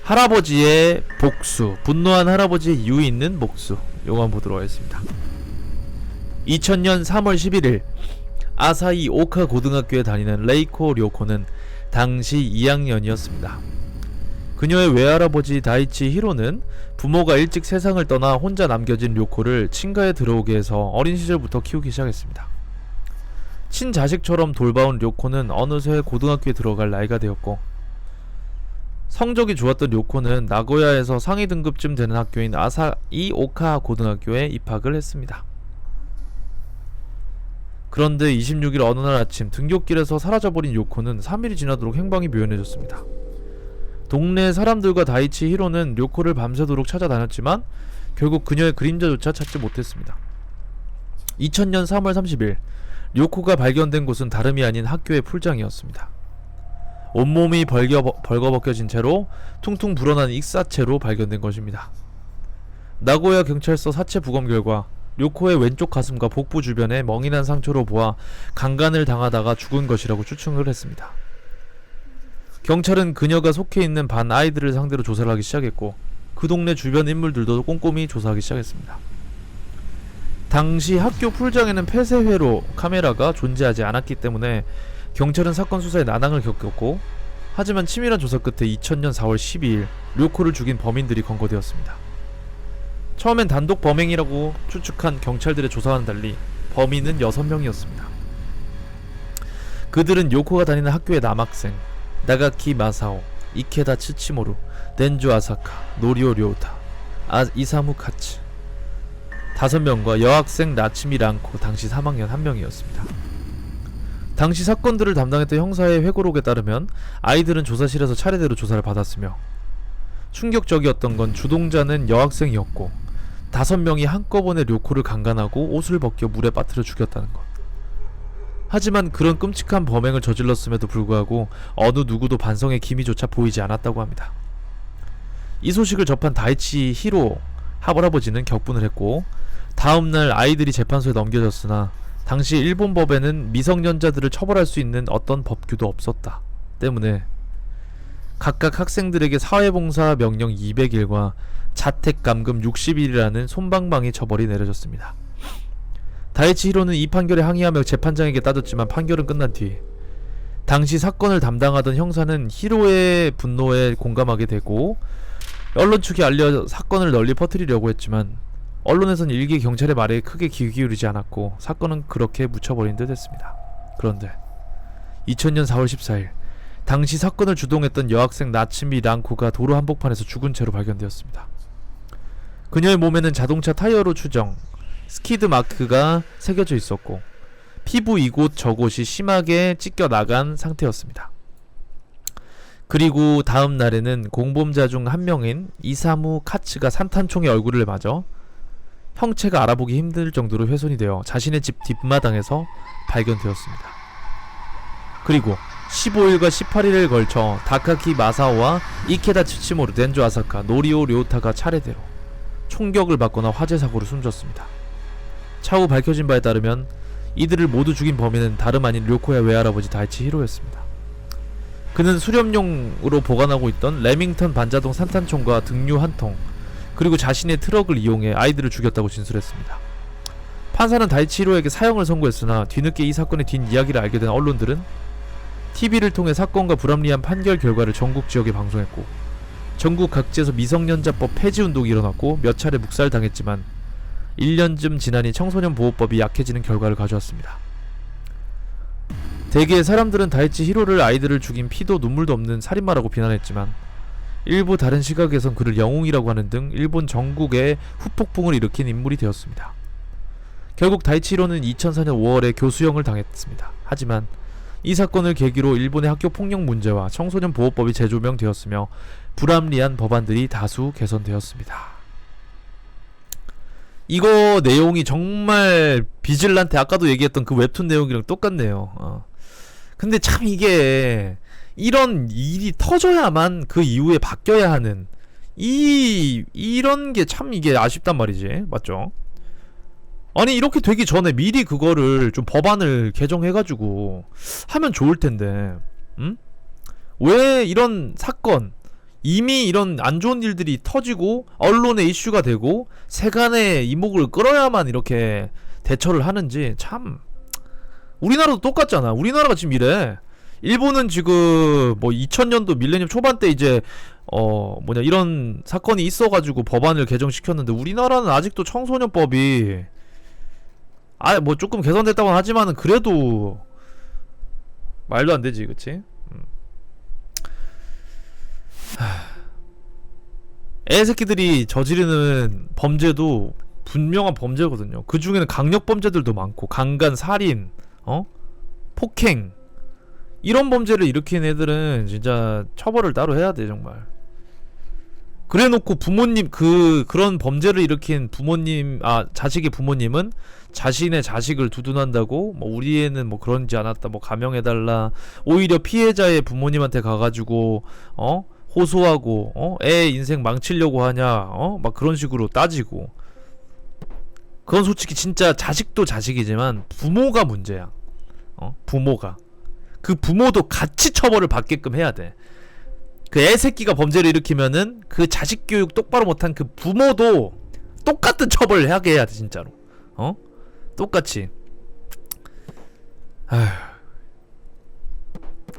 할아버지의 복수, 분노한 할아버지의 이유 있는 복수, 요거 한번 보도록 하겠습니다. 2000년 3월 11일 아사히 오카 고등학교에 다니는 레이코 료코는 당시 2학년이었습니다. 그녀의 외할아버지 다이치 히로는 부모가 일찍 세상을 떠나 혼자 남겨진 료코를 친가에 들어오게 해서 어린 시절부터 키우기 시작했습니다. 친자식처럼 돌봐온 료코는 어느새 고등학교에 들어갈 나이가 되었고, 성적이 좋았던 료코는 나고야에서 상위 등급쯤 되는 학교인 아사히 오카 고등학교에 입학을 했습니다. 그런데 26일 어느 날 아침 등굣길에서 사라져버린 요코는 3일이 지나도록 행방이 묘연해졌습니다. 동네 사람들과 다이치 히로는 료코를 밤새도록 찾아다녔지만 결국 그녀의 그림자조차 찾지 못했습니다. 2000년 3월 30일 료코가 발견된 곳은 다름이 아닌 학교의 풀장이었습니다. 온몸이 벌거벗겨진 채로 퉁퉁 불어난 익사체로 발견된 것입니다. 나고야 경찰서 사체 부검 결과 료코의 왼쪽 가슴과 복부 주변에 멍이난 상처로 보아 강간을 당하다가 죽은 것이라고 추측을 했습니다. 경찰은 그녀가 속해 있는 반 아이들을 상대로 조사를 하기 시작했고, 그 동네 주변 인물들도 꼼꼼히 조사하기 시작했습니다. 당시 학교 풀장에는 폐쇄회로 카메라가 존재하지 않았기 때문에 경찰은 사건 수사에 난항을 겪었고, 하지만 치밀한 조사 끝에 2000년 4월 12일 료코를 죽인 범인들이 검거되었습니다. 처음엔 단독 범행이라고 추측한 경찰들의 조사와는 달리 범인은 6명이었습니다. 그들은 료코가 다니는 학교의 남학생 나가키 마사오, 이케다 츠치모루, 덴조 아사카, 노리오 료우타, 이사무 카츠 5명과 여학생 나츠미 랑코 당시 3학년 1명이었습니다. 당시 사건들을 담당했던 형사의 회고록에 따르면 아이들은 조사실에서 차례대로 조사를 받았으며, 충격적이었던 건 주동자는 여학생이었고 5명이 한꺼번에 료코를 강간하고 옷을 벗겨 물에 빠뜨려 죽였다는 것. 하지만 그런 끔찍한 범행을 저질렀음에도 불구하고 어느 누구도 반성의 기미조차 보이지 않았다고 합니다. 이 소식을 접한 다이치 히로 할아버지는 격분을 했고, 다음날 아이들이 재판소에 넘겨졌으나 당시 일본 법에는 미성년자들을 처벌할 수 있는 어떤 법규도 없었다 때문에 각각 학생들에게 사회봉사 명령 200일과 자택감금 60일이라는 솜방망이 처벌이 내려졌습니다. 다이치 히로는 이 판결에 항의하며 재판장에게 따졌지만 판결은 끝난 뒤 당시 사건을 담당하던 형사는 히로의 분노에 공감하게 되고 언론 측에 알려 사건을 널리 퍼뜨리려고 했지만 언론에선 일개 경찰의 말에 크게 귀 기울이지 않았고 사건은 그렇게 묻혀버린 듯 했습니다. 그런데 2000년 4월 14일 당시 사건을 주동했던 여학생 나츠미 랑코가 도로 한복판에서 죽은 채로 발견되었습니다. 그녀의 몸에는 자동차 타이어로 추정 스키드 마크가 새겨져 있었고 피부 이곳 저곳이 심하게 찢겨 나간 상태였습니다. 그리고 다음 날에는 공범자 중 한 명인 이사무 카츠가 산탄총의 얼굴을 맞아 형체가 알아보기 힘들 정도로 훼손이 되어 자신의 집 뒷마당에서 발견되었습니다. 그리고 15일과 18일에 걸쳐 다카키 마사오와 이케다 츠치모루, 덴조 아사카, 노리오 료우타가 차례대로 총격을 받거나 화재 사고로 숨졌습니다. 차후 밝혀진 바에 따르면 이들을 모두 죽인 범인은 다름 아닌 료코의 외할아버지 다이치 히로였습니다. 그는 수렴용으로 보관하고 있던 레밍턴 반자동 산탄총과 등류 한 통, 그리고 자신의 트럭을 이용해 아이들을 죽였다고 진술했습니다. 판사는 다이치 히로에게 사형을 선고했으나 뒤늦게 이 사건의 뒷이야기를 알게 된 언론들은 TV를 통해 사건과 불합리한 판결 결과를 전국 지역에 방송했고, 전국 각지에서 미성년자법 폐지 운동이 일어났고 몇 차례 묵살당했지만 1년쯤 지나니 청소년 보호법이 약해지는 결과를 가져왔습니다. 대개 사람들은 다이치 히로를 아이들을 죽인 피도 눈물도 없는 살인마라고 비난했지만 일부 다른 시각에선 그를 영웅이라고 하는 등 일본 전국에 후폭풍을 일으킨 인물이 되었습니다. 결국 다이치 히로는 2004년 5월에 교수형을 당했습니다. 하지만 이 사건을 계기로 일본의 학교 폭력 문제와 청소년 보호법이 재조명되었으며 불합리한 법안들이 다수 개선되었습니다. 이거 내용이 정말 비질란테 아까도 얘기했던 그 웹툰 내용이랑 똑같네요. 근데 참 이게 이런 일이 터져야만 그 이후에 바뀌어야 하는 이런 게 참 이게 아쉽단 말이지. 맞죠? 아니 이렇게 되기 전에 미리 그거를 좀 법안을 개정해가지고 하면 좋을 텐데, 응? 왜 이런 사건, 이미 이런 안 좋은 일들이 터지고 언론의 이슈가 되고 세간의 이목을 끌어야만 이렇게 대처를 하는지 참. 우리나라도 똑같잖아. 우리나라가 지금 이래. 일본은 지금 뭐 2000년도 밀레니엄 초반 때 이제 이런 사건이 있어가지고 법안을 개정시켰는데 우리나라는 아직도 청소년법이 뭐 조금 개선됐다고는 하지만은 그래도 말도 안 되지, 그치? 애새끼들이 저지르는 범죄도 분명한 범죄거든요. 그 중에는 강력 범죄들도 많고 강간, 살인, 폭행 이런 범죄를 일으킨 애들은 진짜 처벌을 따로 해야 돼 정말. 그래놓고 부모님 그런 범죄를 일으킨 부모님 자식의 부모님은 자신의 자식을 두둔한다고 뭐 우리 애는 뭐 그런지 않았다 뭐 감형해달라 오히려 피해자의 부모님한테 가가지고 호소하고 애 인생 망치려고 하냐 막 그런 식으로 따지고. 그건 솔직히 진짜 자식도 자식이지만 부모가 문제야. 부모가 그 부모도 같이 처벌을 받게끔 해야 돼. 그 애새끼가 범죄를 일으키면은 그 자식 교육 똑바로 못한 그 부모도 똑같은 처벌을 하게 해야 돼 진짜로. 똑같이. 아휴.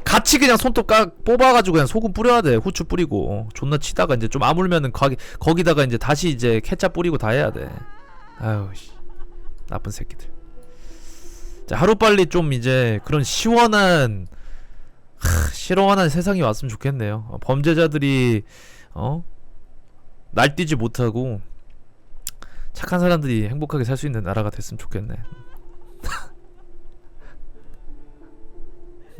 같이 그냥 손톱 뽑아가지고 그냥 소금 뿌려야 돼. 후추 뿌리고 존나 치다가 이제 좀 아물면은 거기다가 이제 다시 이제 케찹 뿌리고 다 해야 돼. 아유 씨 나쁜 새끼들. 자, 하루빨리 좀 이제 그런 시원한 세상이 왔으면 좋겠네요. 범죄자들이 날뛰지 못하고 착한 사람들이 행복하게 살 수 있는 나라가 됐으면 좋겠네.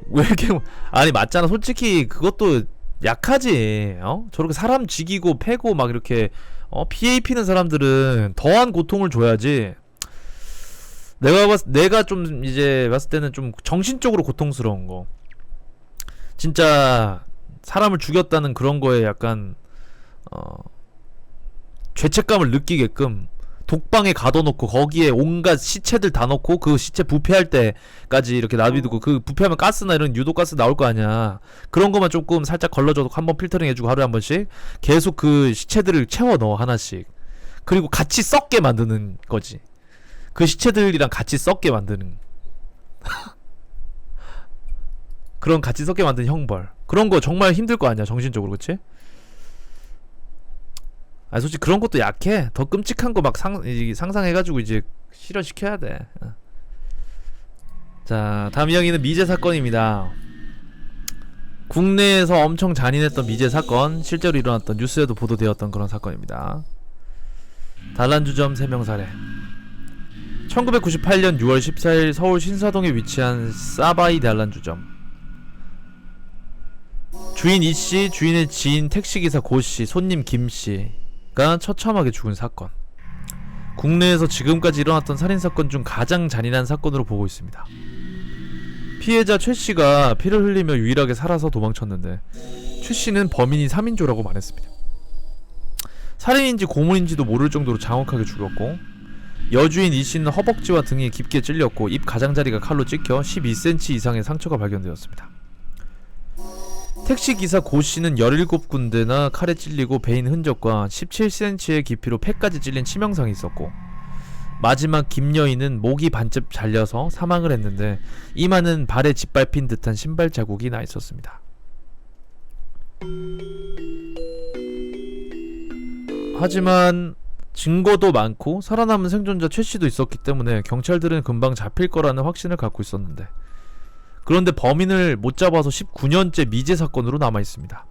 왜 이렇게 아니 맞잖아. 솔직히 그것도 약하지. 저렇게 사람 죽이고 패고 막 이렇게 피해 입히는 사람들은 더한 고통을 줘야지. 내가 좀 이제 봤을 때는 좀 정신적으로 고통스러운 거. 진짜 사람을 죽였다는 그런 거에 약간 죄책감을 느끼게끔 독방에 가둬놓고 거기에 온갖 시체들 다 넣고 그 시체 부패할 때까지 이렇게 놔두고 그 부패하면 가스나 이런 유독가스 나올 거 아니야. 그런 거만 조금 살짝 걸러줘도 한번 필터링 해주고 하루에 한 번씩 계속 그 시체들을 채워 넣어 하나씩. 그리고 같이 썩게 만드는 거지. 그 시체들이랑 같이 썩게 만드는 그런 같이 썩게 만든 형벌. 그런 거 정말 힘들 거 아니야 정신적으로. 그치? 솔직히 그런 것도 약해. 더 끔찍한 거 막 상상해가지고 이제 실현시켜야 돼. 자, 다음 이야기는 미제 사건입니다. 국내에서 엄청 잔인했던 미제 사건, 실제로 일어났던 뉴스에도 보도되었던 그런 사건입니다. 단란주점 3명 살해. 1998년 6월 14일 서울 신사동에 위치한 사바이 단란주점. 주인 이씨, 주인의 지인 택시기사 고씨, 손님 김씨가 처참하게 죽은 사건. 국내에서 지금까지 일어났던 살인사건 중 가장 잔인한 사건으로 보고 있습니다. 피해자 최씨가 피를 흘리며 유일하게 살아서 도망쳤는데 최씨는 범인이 3인조라고 말했습니다. 살인인지 고문인지도 모를 정도로 장혹하게 죽였고, 여주인 이씨는 허벅지와 등이 깊게 찔렸고 입 가장자리가 칼로 찍혀 12cm 이상의 상처가 발견되었습니다. 택시기사 고씨는 17군데나 칼에 찔리고 베인 흔적과 17cm의 깊이로 폐까지 찔린 치명상이 있었고, 마지막 김여인은 목이 반쯤 잘려서 사망을 했는데 이마는 발에 짓밟힌 듯한 신발 자국이 나 있었습니다. 하지만 증거도 많고 살아남은 생존자 최씨도 있었기 때문에 경찰들은 금방 잡힐 거라는 확신을 갖고 있었는데, 그런데 범인을 못 잡아서 19년째 미제 사건으로 남아있습니다.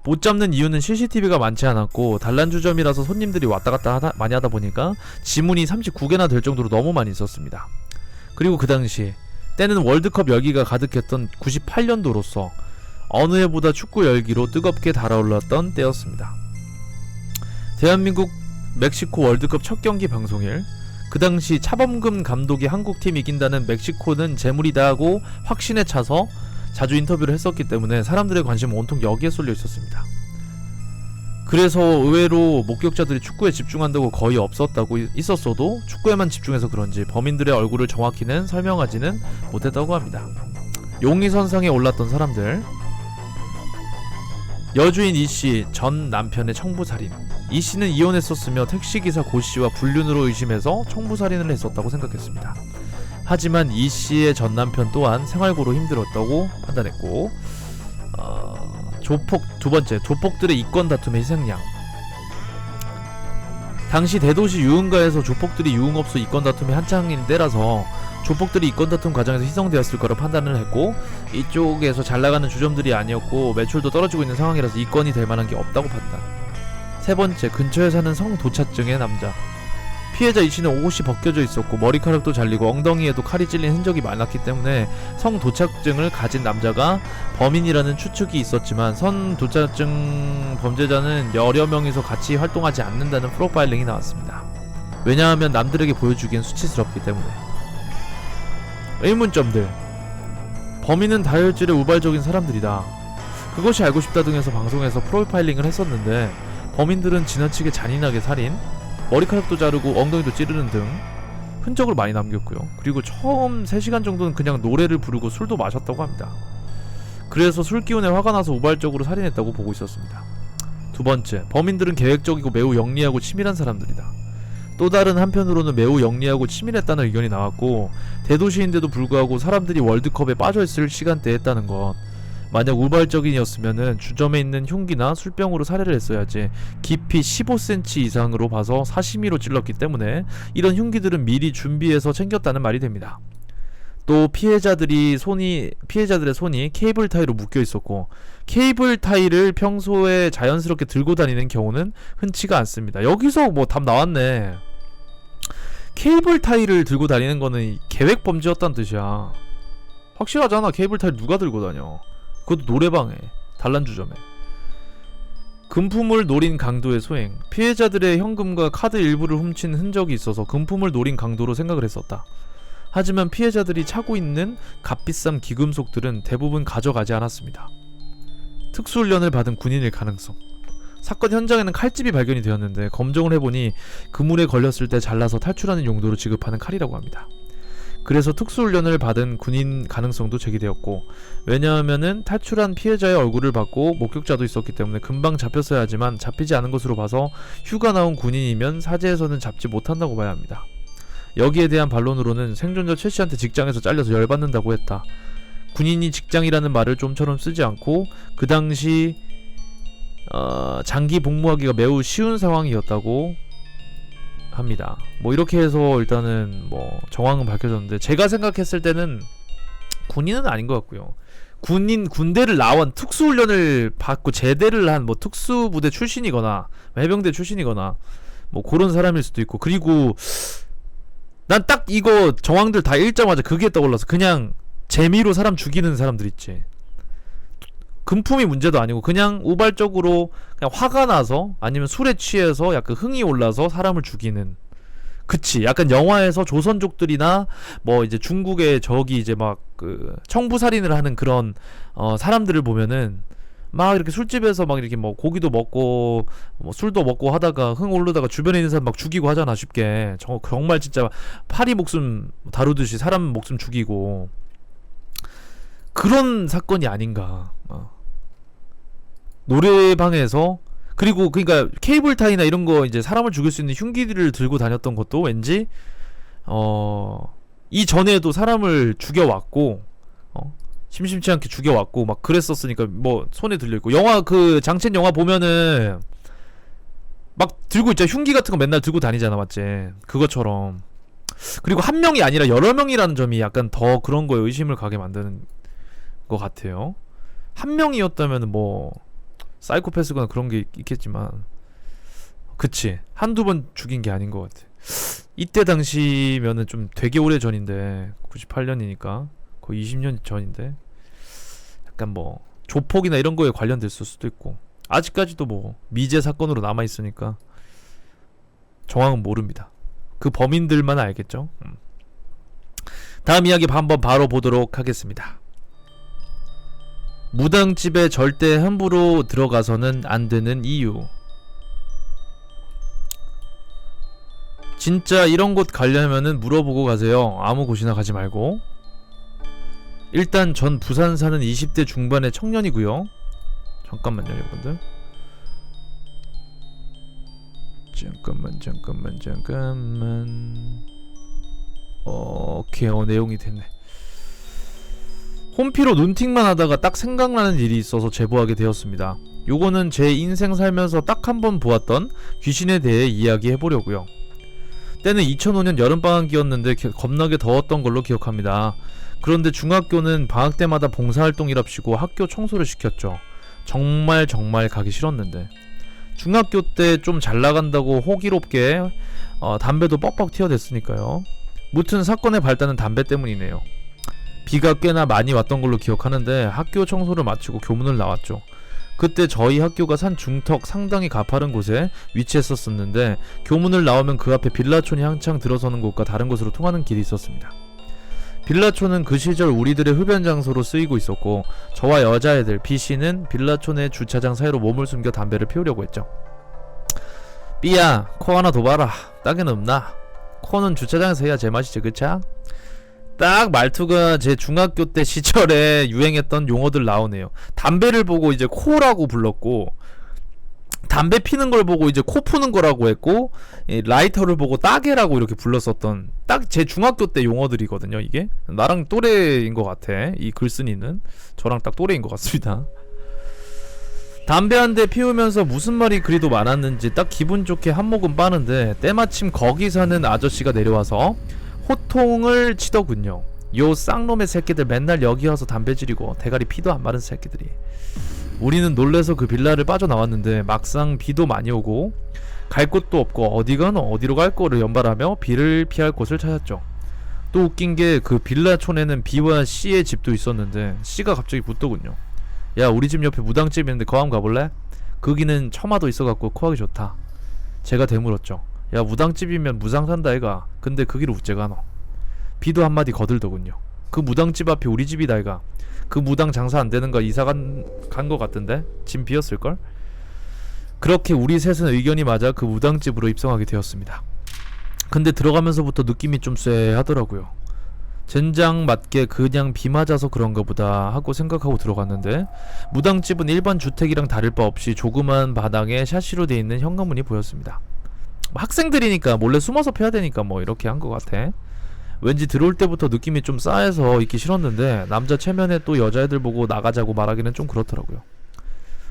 못 잡는 이유는 CCTV가 많지 않았고 단란주점이라서 손님들이 왔다갔다 많이 하다 보니까 지문이 39개나 될 정도로 너무 많이 있었습니다. 그리고 그 당시 때는 월드컵 열기가 가득했던 98년도로서 어느 해보다 축구 열기로 뜨겁게 달아올랐던 때였습니다. 대한민국 멕시코 월드컵 첫 경기 방송일, 그 당시 차범근 감독이 한국팀 이긴다는 멕시코는 재물이다 하고 확신에 차서 자주 인터뷰를 했었기 때문에 사람들의 관심은 온통 여기에 쏠려 있었습니다. 그래서 의외로 목격자들이 축구에 집중한다고 거의 없었다고 있었어도 축구에만 집중해서 그런지 범인들의 얼굴을 정확히는 설명하지는 못했다고 합니다. 용의선상에 올랐던 사람들, 여주인 이씨 전 남편의 청부살인. 이씨는 이혼했었으며 택시기사 고씨와 불륜으로 의심해서 청부살인을 했었다고 생각했습니다. 하지만 이씨의 전 남편 또한 생활고로 힘들었다고 판단했고, 두 번째, 조폭들의 이권 다툼의 희생양. 당시 대도시 유흥가에서 조폭들이 유흥업소 이권 다툼이 한창인 때라서 조폭들이 이권 다툼 과정에서 희생되었을 거라 판단을 했고, 이쪽에서 잘나가는 주점들이 아니었고 매출도 떨어지고 있는 상황이라서 이권이 될 만한 게 없다고 판단. 세 번째, 근처에 사는 성도착증의 남자. 피해자 이씨는 옷이 벗겨져 있었고 머리카락도 잘리고 엉덩이에도 칼이 찔린 흔적이 많았기 때문에 성도착증을 가진 남자가 범인이라는 추측이 있었지만, 성도착증 범죄자는 여러 명이서 같이 활동하지 않는다는 프로파일링이 나왔습니다. 왜냐하면 남들에게 보여주기엔 수치스럽기 때문에. 의문점들. 범인은 다혈질의 우발적인 사람들이다. 그것이 알고 싶다 등에서 방송에서 프로파일링을 했었는데, 범인들은 지나치게 잔인하게 살인, 머리카락도 자르고 엉덩이도 찌르는 등 흔적을 많이 남겼고요. 그리고 처음 3시간 정도는 그냥 노래를 부르고 술도 마셨다고 합니다. 그래서 술 기운에 화가 나서 우발적으로 살인했다고 보고 있었습니다. 두 번째, 범인들은 계획적이고 매우 영리하고 치밀한 사람들이다. 또 다른 한편으로는 매우 영리하고 치밀했다는 의견이 나왔고, 대도시인데도 불구하고 사람들이 월드컵에 빠져있을 시간대에 했다는 것. 만약 우발적인이었으면은 주점에 있는 흉기나 술병으로 살해를 했어야지. 깊이 15cm 이상으로 봐서 사시미로 찔렀기 때문에 이런 흉기들은 미리 준비해서 챙겼다는 말이 됩니다. 또 피해자들의 손이 케이블 타이로 묶여 있었고, 케이블 타이를 평소에 자연스럽게 들고 다니는 경우는 흔치가 않습니다. 여기서 뭐 답 나왔네. 케이블 타이를 들고 다니는 거는 계획 범죄였다는 뜻이야. 확실하잖아. 케이블 타이 누가 들고 다녀? 그것도 노래방에, 단란주점에. 금품을 노린 강도의 소행. 피해자들의 현금과 카드 일부를 훔친 흔적이 있어서 금품을 노린 강도로 생각을 했었다. 하지만 피해자들이 차고 있는 값비싼 귀금속들은 대부분 가져가지 않았습니다. 특수훈련을 받은 군인일 가능성. 사건 현장에는 칼집이 발견이 되었는데 검정을 해보니 그물에 걸렸을 때 잘라서 탈출하는 용도로 지급하는 칼이라고 합니다. 그래서 특수훈련을 받은 군인 가능성도 제기되었고, 왜냐하면은 탈출한 피해자의 얼굴을 봤고 목격자도 있었기 때문에 금방 잡혔어야 하지만 잡히지 않은 것으로 봐서 휴가 나온 군인이면 사제에서는 잡지 못한다고 봐야 합니다. 여기에 대한 반론으로는 생존자 최씨한테 직장에서 잘려서 열받는다고 했다. 군인이 직장이라는 말을 좀처럼 쓰지 않고 그 당시 장기 복무하기가 매우 쉬운 상황이었다고 합니다. 뭐 이렇게 해서 일단은 뭐 정황은 밝혀졌는데, 제가 생각했을 때는 군인은 아닌 것 같고요. 군대를 나온 특수훈련을 받고 제대를 한 뭐 특수부대 출신이거나 해병대 출신이거나 뭐 그런 사람일 수도 있고, 그리고 난 딱 이거 정황들 다 읽자마자 그게 떠올라서 그냥 재미로 사람 죽이는 사람들 있지. 금품이 문제도 아니고 그냥 우발적으로 그냥 화가 나서 아니면 술에 취해서 약간 흥이 올라서 사람을 죽이는. 그치, 약간 영화에서 조선족들이나 뭐 이제 중국의 저기 이제 막 그 청부살인을 하는 그런 사람들을 보면은 막 이렇게 술집에서 막 이렇게 뭐 고기도 먹고 뭐 술도 먹고 하다가 흥 오르다가 주변에 있는 사람 막 죽이고 하잖아. 쉽게 정말 진짜 파리 목숨 다루듯이 사람 목숨 죽이고 그런 사건이 아닌가. 노래방에서, 그리고 그러니까 케이블 타이나 이런 거 이제 사람을 죽일 수 있는 흉기들을 들고 다녔던 것도 왠지 이전에도 사람을 죽여왔고 심심치 않게 죽여왔고 막 그랬었으니까 뭐 손에 들려있고, 영화 그 장첸 영화 보면은 막 들고 있잖아. 흉기 같은 거 맨날 들고 다니잖아. 맞지? 그것처럼. 그리고 한 명이 아니라 여러 명이라는 점이 약간 더 그런 거에 의심을 가게 만드는 것 같아요. 한 명이었다면 뭐 사이코패스거나 그런 게 있겠지만, 그치, 한두 번 죽인 게 아닌 것 같아. 이때 당시면은 좀 되게 오래 전인데 98년이니까 거의 20년 전인데 약간 뭐 조폭이나 이런 거에 관련됐을 수도 있고, 아직까지도 뭐 미제 사건으로 남아있으니까 정황은 모릅니다. 그 범인들만 알겠죠. 다음 이야기 한번 바로 보도록 하겠습니다. 무당집에 절대 함부로 들어가서는 안 되는 이유. 진짜 이런 곳 가려면은 물어보고 가세요. 아무 곳이나 가지 말고. 일단 전 부산 사는 20대 중반의 청년이고요. 잠깐만요 여러분들. 잠깐만. 오케이, 내용이 됐네. 홈피로 눈팅만 하다가 딱 생각나는 일이 있어서 제보하게 되었습니다. 요거는 제 인생 살면서 딱 한 번 보았던 귀신에 대해 이야기해보려고요. 때는 2005년 여름방학이었는데 겁나게 더웠던 걸로 기억합니다. 그런데 중학교는 방학 때마다 봉사활동이랍시고 학교 청소를 시켰죠. 정말 가기 싫었는데 중학교 때 좀 잘나간다고 호기롭게 담배도 뻑뻑 튀어댔으니까요. 무튼 사건의 발단은 담배 때문이네요. 비가 꽤나 많이 왔던 걸로 기억하는데 학교 청소를 마치고 교문을 나왔죠. 그때 저희 학교가 산 중턱 상당히 가파른 곳에 위치했었는데 교문을 나오면 그 앞에 빌라촌이 한창 들어서는 곳과 다른 곳으로 통하는 길이 있었습니다. 빌라촌은 그 시절 우리들의 흡연 장소로 쓰이고 있었고 저와 여자애들 B씨는 빌라촌의 주차장 사이로 몸을 숨겨 담배를 피우려고 했죠. B야, 코 하나 더 봐라. 딱에는 없나? 코는 주차장에서 해야 제맛이지, 그쵸? 딱 말투가 제 중학교 때 시절에 유행했던 용어들 나오네요. 담배를 보고 이제 코라고 불렀고, 담배 피는 걸 보고 이제 코 푸는 거라고 했고, 라이터를 보고 따개라고 이렇게 불렀었던 딱 제 중학교 때 용어들이거든요. 이게 나랑 또래인 것 같아. 이 글쓴이는 저랑 딱 또래인 것 같습니다. 담배 한 대 피우면서 무슨 말이 그리도 많았는지 딱 기분 좋게 한 모금 빠는데 때마침 거기 사는 아저씨가 내려와서 호통을 치더군요. 요 쌍놈의 새끼들 맨날 여기 와서 담배 지리고 대가리 피도 안 마른 새끼들이. 우리는 놀래서 그 빌라를 빠져나왔는데 막상 비도 많이 오고 갈 곳도 없고 어디 가노 어디로 갈 거를 연발하며 비를 피할 곳을 찾았죠. 또 웃긴 게 그 빌라촌에는 B와 C의 집도 있었는데 C가 갑자기 붙더군요. 야, 우리 집 옆에 무당집 있는데 거 한번 가볼래? 거기는 처마도 있어갖고 코하기 좋다. 제가 대물었죠. 야, 무당집이면 무상 산다 애가. 근데 그 길을 우째 가노? B도 한마디 거들더군요. 그 무당집 앞이 우리 집이다 애가. 그 무당 장사 안 되는 거 이사 간 거 같던데? 짐 비었을걸? 그렇게 우리 셋은 의견이 맞아 그 무당집으로 입성하게 되었습니다. 근데 들어가면서부터 느낌이 좀 쎄하더라고요. 젠장 맞게 그냥 비 맞아서 그런가 보다 하고 생각하고 들어갔는데 무당집은 일반 주택이랑 다를 바 없이 조그만 바닥에 샤시로 돼 있는 현관문이 보였습니다. 학생들이니까 몰래 숨어서 펴야 되니까 뭐 이렇게 한 것 같아. 왠지 들어올 때부터 느낌이 좀 싸해서 있기 싫었는데 남자 체면에 또 여자애들 보고 나가자고 말하기는 좀 그렇더라고요.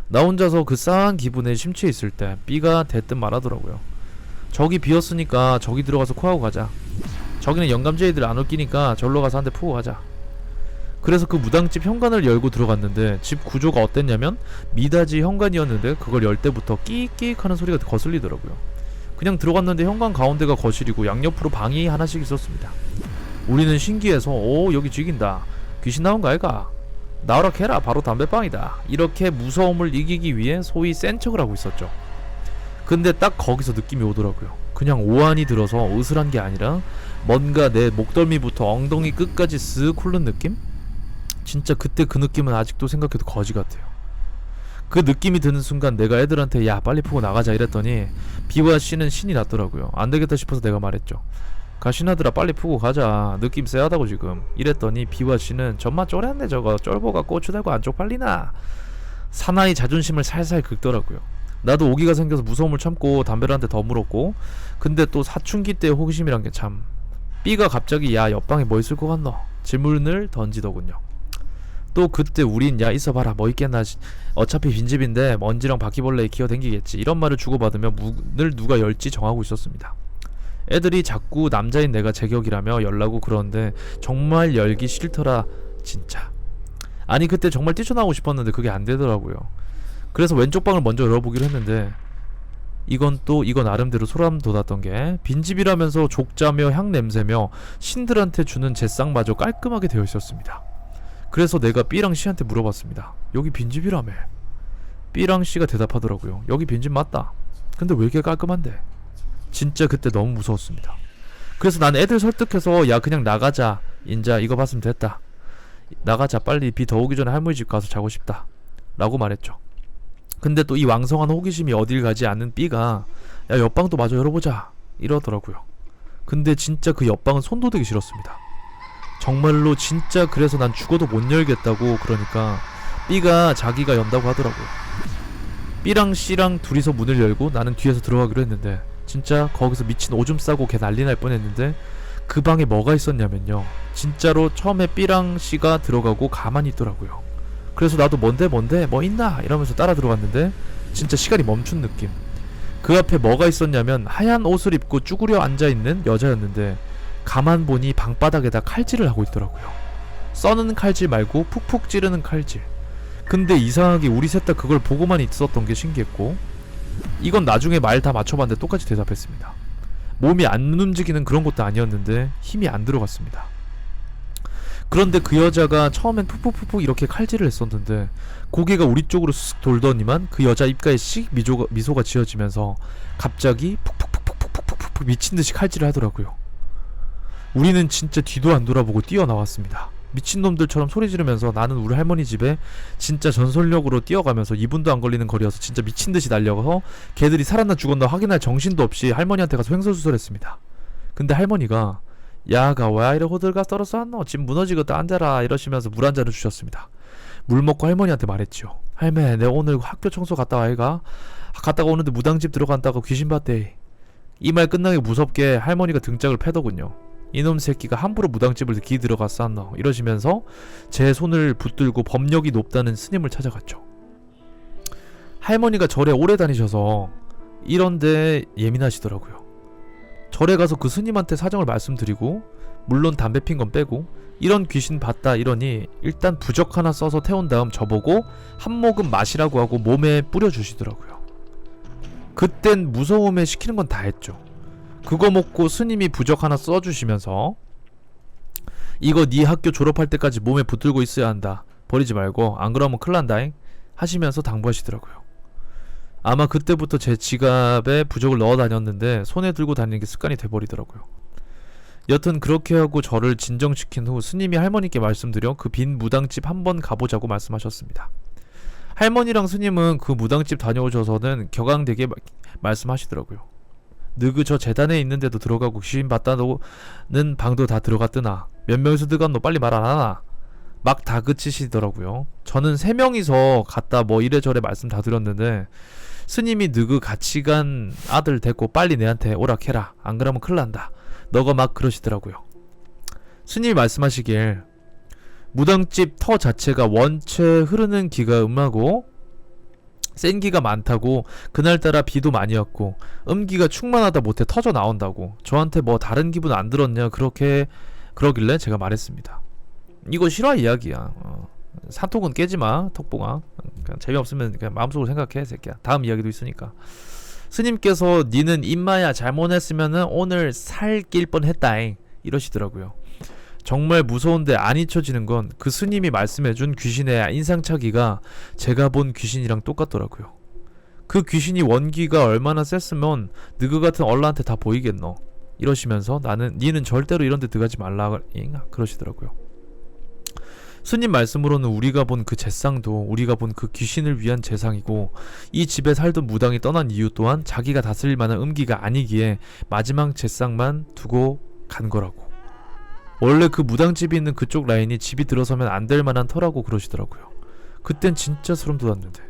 나 혼자서 그 싸한 기분에 심취해 있을 때 B가 대뜸 말하더라고요. 저기 비었으니까 저기 들어가서 코하고 가자. 저기는 영감쟁이들 안 웃기니까 절로 가서 한 대 푸고 가자. 그래서 그 무당집 현관을 열고 들어갔는데 집 구조가 어땠냐면 미닫이 현관이었는데 그걸 열 때부터 끼익끼익 하는 소리가 거슬리더라고요. 그냥 들어갔는데 현관 가운데가 거실이고 양옆으로 방이 하나씩 있었습니다. 우리는 신기해서 오 여기 죽인다. 귀신 나온 거 아이가? 나오라 캐라 바로 담배빵이다. 이렇게 무서움을 이기기 위해 소위 센 척을 하고 있었죠. 근데 딱 거기서 느낌이 오더라고요. 그냥 오한이 들어서 으슬한 게 아니라 뭔가 내 목덜미부터 엉덩이 끝까지 쓱 훑는 느낌? 진짜 그때 그 느낌은 아직도 생각해도 거지 같아요. 그 느낌이 드는 순간 내가 애들한테 야 빨리 푸고 나가자 이랬더니 B와 C는 신이 났더라고요. 안되겠다 싶어서 내가 말했죠. 가시나들아 빨리 푸고 가자. 느낌 쎄하다고 지금. 이랬더니 B와 C는 전마 쫄았네 저거. 쫄보가 고추 달고 안 쪽팔리나. 사나이 자존심을 살살 긁더라고요. 나도 오기가 생겨서 무서움을 참고 담배를 한 대 더 물었고 근데 또 사춘기 때의 호기심이란 게 참. B가 갑자기 야 옆방에 뭐 있을 것 같노? 질문을 던지더군요. 또 그때 우린 야 있어봐라 뭐 있겠나 어차피 빈집인데 먼지랑 바퀴벌레에 기어댕기겠지 이런 말을 주고받으며 문을 누가 열지 정하고 있었습니다. 애들이 자꾸 남자인 내가 제격이라며 열라고 그러는데 정말 열기 싫더라 진짜. 아니 그때 정말 뛰쳐나오고 싶었는데 그게 안 되더라고요. 그래서 왼쪽 방을 먼저 열어보기로 했는데 이건 나름대로 소름 돋았던 게 빈집이라면서 족자며 향냄새며 신들한테 주는 제싹마저 깔끔하게 되어 있었습니다. 그래서 내가 B랑 C한테 물어봤습니다. 여기 빈집이라며. B랑 C가 대답하더라고요. 여기 빈집 맞다. 근데 왜 이렇게 깔끔한데? 진짜 그때 너무 무서웠습니다. 그래서 난 애들 설득해서 야 그냥 나가자. 인자 이거 봤으면 됐다. 나가자 빨리 비 더 오기 전에 할머니 집 가서 자고 싶다 라고 말했죠. 근데 또 이 왕성한 호기심이 어딜 가지 않는 B가 야 옆방도 마저 열어보자 이러더라고요. 근데 진짜 그 옆방은 손도 대기 싫었습니다. 정말로 진짜 그래서 난 죽어도 못 열겠다고 그러니까 B가 자기가 연다고 하더라고요. B랑 C랑 둘이서 문을 열고 나는 뒤에서 들어가기로 했는데 진짜 거기서 미친 오줌 싸고 걔 난리 날 뻔했는데 그 방에 뭐가 있었냐면요, 진짜로 처음에 B랑 C가 들어가고 가만히 있더라고요. 그래서 나도 뭔데 뭐 있나 이러면서 따라 들어갔는데 진짜 시간이 멈춘 느낌. 그 앞에 뭐가 있었냐면 하얀 옷을 입고 쭈그려 앉아있는 여자였는데 가만 보니 방바닥에다 칼질을 하고 있더라고요. 써는 칼질 말고 푹푹 찌르는 칼질. 근데 이상하게 우리 셋 다 그걸 보고만 있었던 게 신기했고, 이건 나중에 말 다 맞춰봤는데 똑같이 대답했습니다. 몸이 안 움직이는 그런 것도 아니었는데 힘이 안 들어갔습니다. 그런데 그 여자가 처음엔 푹푹푹푹 이렇게 칼질을 했었는데 고개가 우리 쪽으로 쓱 돌더니만 그 여자 입가에 씩 미소가 지어지면서 갑자기 푹푹푹푹푹푹푹 미친듯이 칼질을 하더라고요. 우리는 진짜 뒤도 안 돌아보고 뛰어나왔습니다. 미친놈들처럼 소리 지르면서 나는 우리 할머니 집에 진짜 전속력으로 뛰어가면서 2분도 안 걸리는 거리여서 진짜 미친듯이 달려가서 걔들이 살았나 죽었나 확인할 정신도 없이 할머니한테 가서 횡설수설했습니다. 근데 할머니가 야가 왜 이래 호들갑 떨어서 왔노? 집 무너지겠다 앉아라 이러시면서 물 한 잔을 주셨습니다. 물 먹고 할머니한테 말했죠. 할매, 내가 오늘 학교 청소 갔다 와이가? 갔다가 오는데 무당집 들어간다고 귀신 봤대. 이 말 끝나기 무섭게 할머니가 등짝을 패더군요. 이놈 새끼가 함부로 무당집을 기 들어갔어 안노 이러시면서 제 손을 붙들고 법력이 높다는 스님을 찾아갔죠. 할머니가 절에 오래 다니셔서 이런데 예민하시더라고요. 절에 가서 그 스님한테 사정을 말씀드리고, 물론 담배 핀 건 빼고 이런 귀신 봤다 이러니 일단 부적 하나 써서 태운 다음 저보고 한 모금 마시라고 하고 몸에 뿌려주시더라고요. 그땐 무서움에 시키는 건 다 했죠. 그거 먹고 스님이 부적 하나 써주시면서 이거 네 학교 졸업할 때까지 몸에 붙들고 있어야 한다, 버리지 말고 안 그러면 큰일 난다잉 하시면서 당부하시더라고요. 아마 그때부터 제 지갑에 부적을 넣어 다녔는데 손에 들고 다니는 게 습관이 돼버리더라고요. 여튼 그렇게 하고 저를 진정시킨 후 스님이 할머니께 말씀드려 그 빈 무당집 한번 가보자고 말씀하셨습니다. 할머니랑 스님은 그 무당집 다녀오셔서는 격앙되게 말씀하시더라고요. 너그 저 재단에 있는데도 들어가고 귀신 봤다는 방도 다 들어갔더나 몇 명이서 들어갔노 빨리 말 안 하나 막 다그치시더라고요. 저는 3명이서 갔다 뭐 이래저래 말씀 다 드렸는데 스님이 너그 같이 간 아들 데리고 빨리 내한테 오락해라 안 그러면 큰일 난다 너가 막 그러시더라고요. 스님이 말씀하시길 무당집 터 자체가 원체 흐르는 기가 음하고 센 기가 많다고, 그날따라 비도 많이 왔고 음기가 충만하다 못해 터져 나온다고 저한테 뭐 다른 기분 안 들었냐 그러길래 제가 말했습니다. 이거 실화 이야기야. 사톡은 깨지마 톡봉아. 그냥 재미없으면 그냥 마음속으로 생각해 새끼야. 다음 이야기도 있으니까. 스님께서 니는 임마야 잘못했으면은 오늘 살 낄 뻔했다잉 이러시더라고요. 정말 무서운데 안 잊혀지는 건 그 스님이 말씀해준 귀신의 인상착의가 제가 본 귀신이랑 똑같더라고요. 그 귀신이 원기가 얼마나 셌으면 너그 같은 얼라한테 다 보이겠노 이러시면서 니는 절대로 이런데 들어가지 말라 그러시더라고요. 스님 말씀으로는 우리가 본 그 제상도 우리가 본 그 귀신을 위한 제상이고, 이 집에 살던 무당이 떠난 이유 또한 자기가 다스릴 만한 음기가 아니기에 마지막 제상만 두고 간 거라고. 원래 그 무당집이 있는 그쪽 라인이 집이 들어서면 안 될 만한 터라고 그러시더라고요. 그땐 진짜 소름 돋았는데.